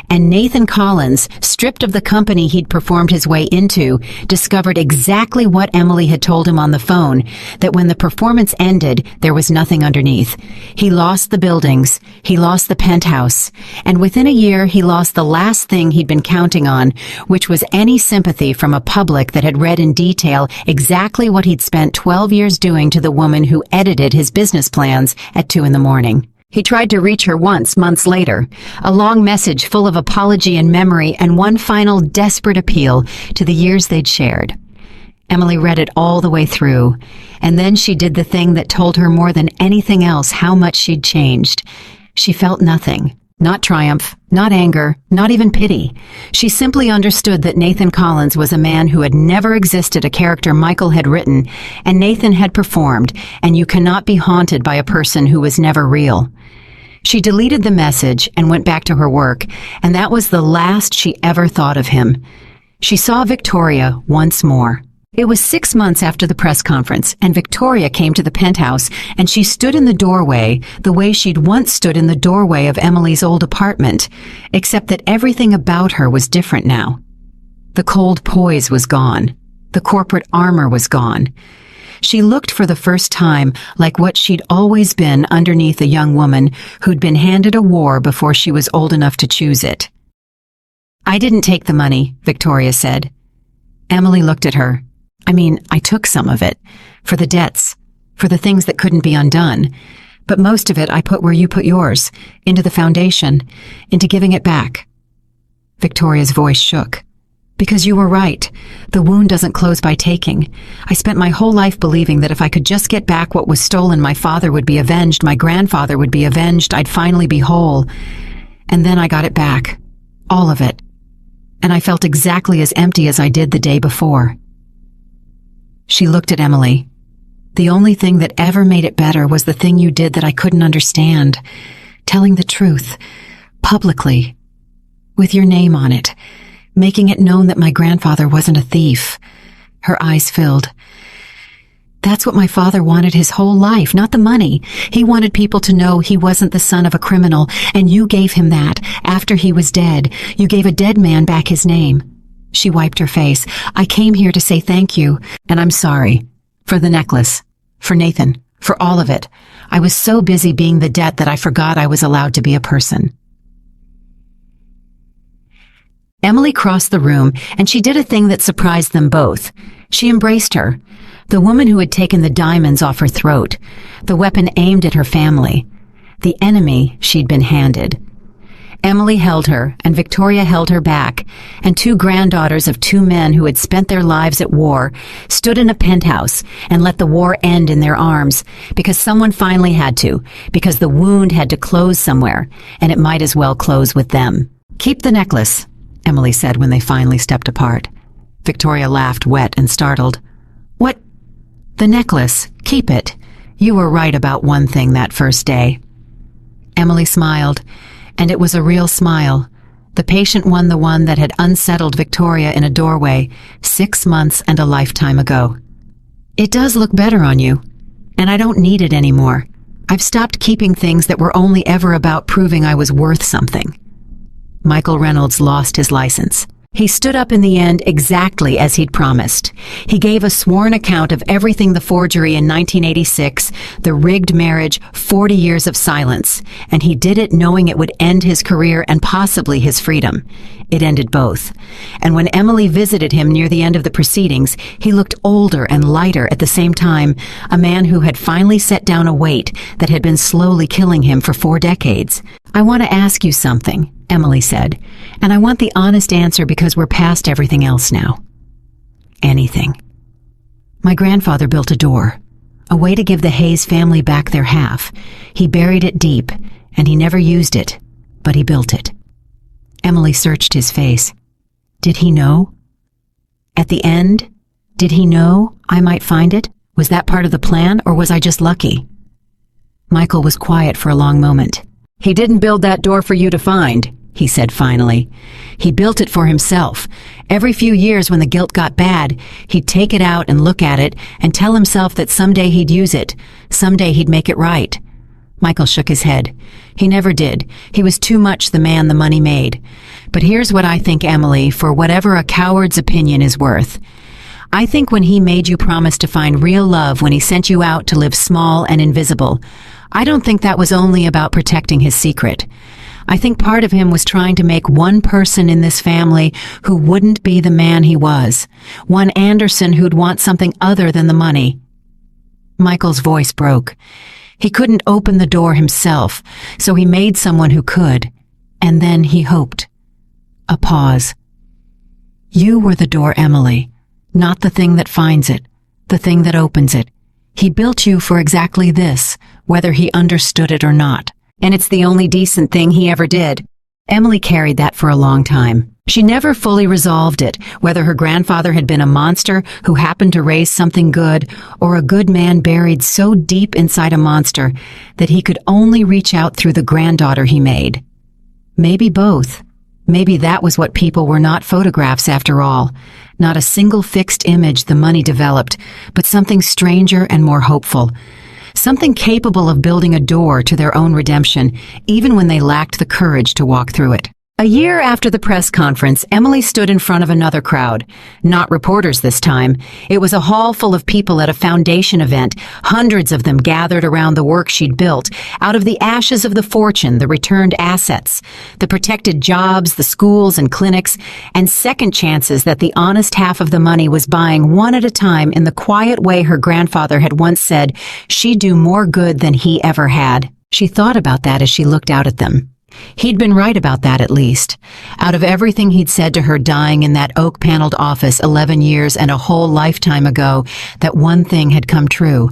And Nathan Collins, stripped of the company he'd performed his way into, discovered exactly what Emily had told him on the phone, that when the performance ended, there was nothing underneath. He lost the buildings, he lost the penthouse, and within a year he lost the last thing he'd been counting on, which was any sympathy from a public that had read in detail exactly what he'd spent 12 years doing to the woman who edited his business plans at 2 a.m. He tried to reach her once, months later, a long message full of apology and memory and one final desperate appeal to the years they'd shared. Emily read it all the way through, and then she did the thing that told her more than anything else how much she'd changed. She felt nothing. Not triumph, not anger, not even pity. She simply understood that Nathan Collins was a man who had never existed, a character Michael had written, and Nathan had performed, and you cannot be haunted by a person who was never real. She deleted the message and went back to her work, and that was the last she ever thought of him. She saw Victoria once more. It was 6 months after the press conference, and Victoria came to the penthouse, and she stood in the doorway the way she'd once stood in the doorway of Emily's old apartment, except that everything about her was different now. The cold poise was gone. The corporate armor was gone. She looked for the first time like what she'd always been underneath a young woman who'd been handed a war before she was old enough to choose it. "I didn't take the money," Victoria said. Emily looked at her. I took some of it, for the debts, for the things that couldn't be undone, but most of it I put where you put yours, into the foundation, into giving it back." Victoria's voice shook. Because you were right. The wound doesn't close by taking. I spent my whole life believing that if I could just get back what was stolen, my father would be avenged, my grandfather would be avenged, I'd finally be whole. And then I got it back. All of it. And I felt exactly as empty as I did the day before. She looked at Emily. The only thing that ever made it better was the thing you did that I couldn't understand. Telling the truth. Publicly. With your name on it. Making it known that my grandfather wasn't a thief. Her eyes filled. That's what my father wanted his whole life, not the money. He wanted people to know he wasn't the son of a criminal, and you gave him that after he was dead. You gave a dead man back his name. She wiped her face. I came here to say thank you, and I'm sorry. For the necklace. For Nathan. For all of it. I was so busy being the debt that I forgot I was allowed to be a person. Emily crossed the room, and she did a thing that surprised them both. She embraced her, the woman who had taken the diamonds off her throat, the weapon aimed at her family, the enemy she'd been handed. Emily held her, and Victoria held her back, and two granddaughters of two men who had spent their lives at war stood in a penthouse and let the war end in their arms, because someone finally had to, because the wound had to close somewhere, and it might as well close with them. Keep the necklace, Emily said when they finally stepped apart. Victoria laughed, wet and startled. What? The necklace. Keep it. You were right about one thing that first day. Emily smiled, and it was a real smile. The patient one, the one that had unsettled Victoria in a doorway 6 months and a lifetime ago. It does look better on you, and I don't need it anymore. I've stopped keeping things that were only ever about proving I was worth something. Michael Reynolds lost his license. He stood up in the end exactly as he'd promised. He gave a sworn account of everything: the forgery in 1986, the rigged marriage, 40 years of silence. And he did it knowing it would end his career and possibly his freedom. It ended both. And when Emily visited him near the end of the proceedings, he looked older and lighter at the same time, a man who had finally set down a weight that had been slowly killing him for 4 decades. I want to ask you something, Emily said, and I want the honest answer because we're past everything else now. Anything. My grandfather built a door, a way to give the Hayes family back their half. He buried it deep, and he never used it, but he built it. Emily searched his face. Did he know? At the end, did he know I might find it? Was that part of the plan, or was I just lucky? Michael was quiet for a long moment. He didn't build that door for you to find, he said finally. He built it for himself. Every few years when the guilt got bad, he'd take it out and look at it and tell himself that someday he'd use it, someday he'd make it right. Michael shook his head. He never did. He was too much the man the money made. But here's what I think, Emily, for whatever a coward's opinion is worth. I think when he made you promise to find real love, when he sent you out to live small and invisible, I don't think that was only about protecting his secret. I think part of him was trying to make one person in this family who wouldn't be the man he was, one Anderson who'd want something other than the money. Michael's voice broke. He couldn't open the door himself, so he made someone who could, and then he hoped. A pause. You were the door, Emily, not the thing that finds it, the thing that opens it. He built you for exactly this, whether he understood it or not. And it's the only decent thing he ever did. Emily carried that for a long time. She never fully resolved it, whether her grandfather had been a monster who happened to raise something good, or a good man buried so deep inside a monster that he could only reach out through the granddaughter he made. Maybe both. Maybe that was what people were, not photographs after all. Not a single fixed image the money developed, but something stranger and more hopeful. Something capable of building a door to their own redemption, even when they lacked the courage to walk through it. A year after the press conference, Emily stood in front of another crowd. Not reporters this time. It was a hall full of people at a foundation event, hundreds of them gathered around the work she'd built, out of the ashes of the fortune, the returned assets, the protected jobs, the schools and clinics, and second chances that the honest half of the money was buying one at a time in the quiet way her grandfather had once said she'd do more good than he ever had. She thought about that as she looked out at them. He'd been right about that at least. Out of everything he'd said to her dying in that oak-paneled office 11 years and a whole lifetime ago, that one thing had come true.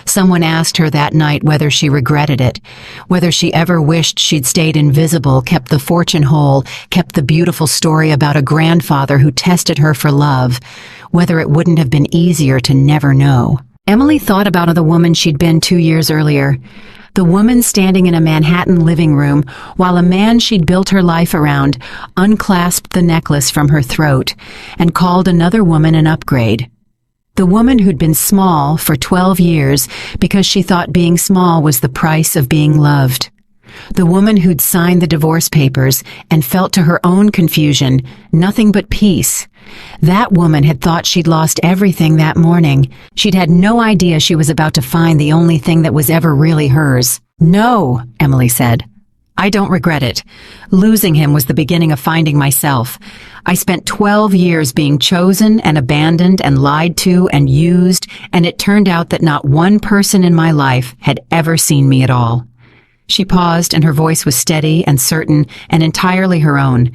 Someone asked her that night whether she regretted it, whether she ever wished she'd stayed invisible, kept the fortune whole, kept the beautiful story about a grandfather who tested her for love, whether it wouldn't have been easier to never know. Emily thought about the woman she'd been 2 years earlier. The woman standing in a Manhattan living room while a man she'd built her life around unclasped the necklace from her throat and called another woman an upgrade. The woman who'd been small for 12 years because she thought being small was the price of being loved. The woman who'd signed the divorce papers and felt to her own confusion nothing but peace. That woman had thought she'd lost everything that morning. She'd had no idea she was about to find the only thing that was ever really hers. "No," Emily said. "I don't regret it. Losing him was the beginning of finding myself. I spent 12 years being chosen and abandoned and lied to and used, and it turned out that not one person in my life had ever seen me at all." She paused, and her voice was steady and certain and entirely her own.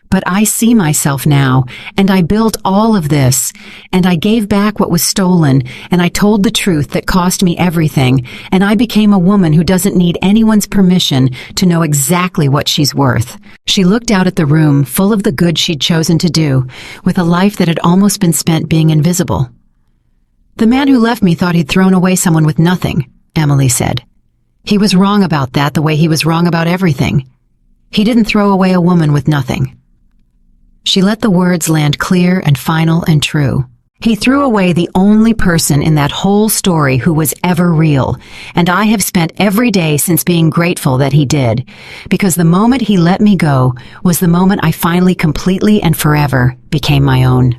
"But I see myself now, and I built all of this, and I gave back what was stolen, and I told the truth that cost me everything, and I became a woman who doesn't need anyone's permission to know exactly what she's worth." She looked out at the room, full of the good she'd chosen to do, with a life that had almost been spent being invisible. "The man who left me thought he'd thrown away someone with nothing," Emily said. "He was wrong about that the way he was wrong about everything. He didn't throw away a woman with nothing." She let the words land clear and final and true. "He threw away the only person in that whole story who was ever real, and I have spent every day since being grateful that he did, because the moment he let me go was the moment I finally completely and forever became my own."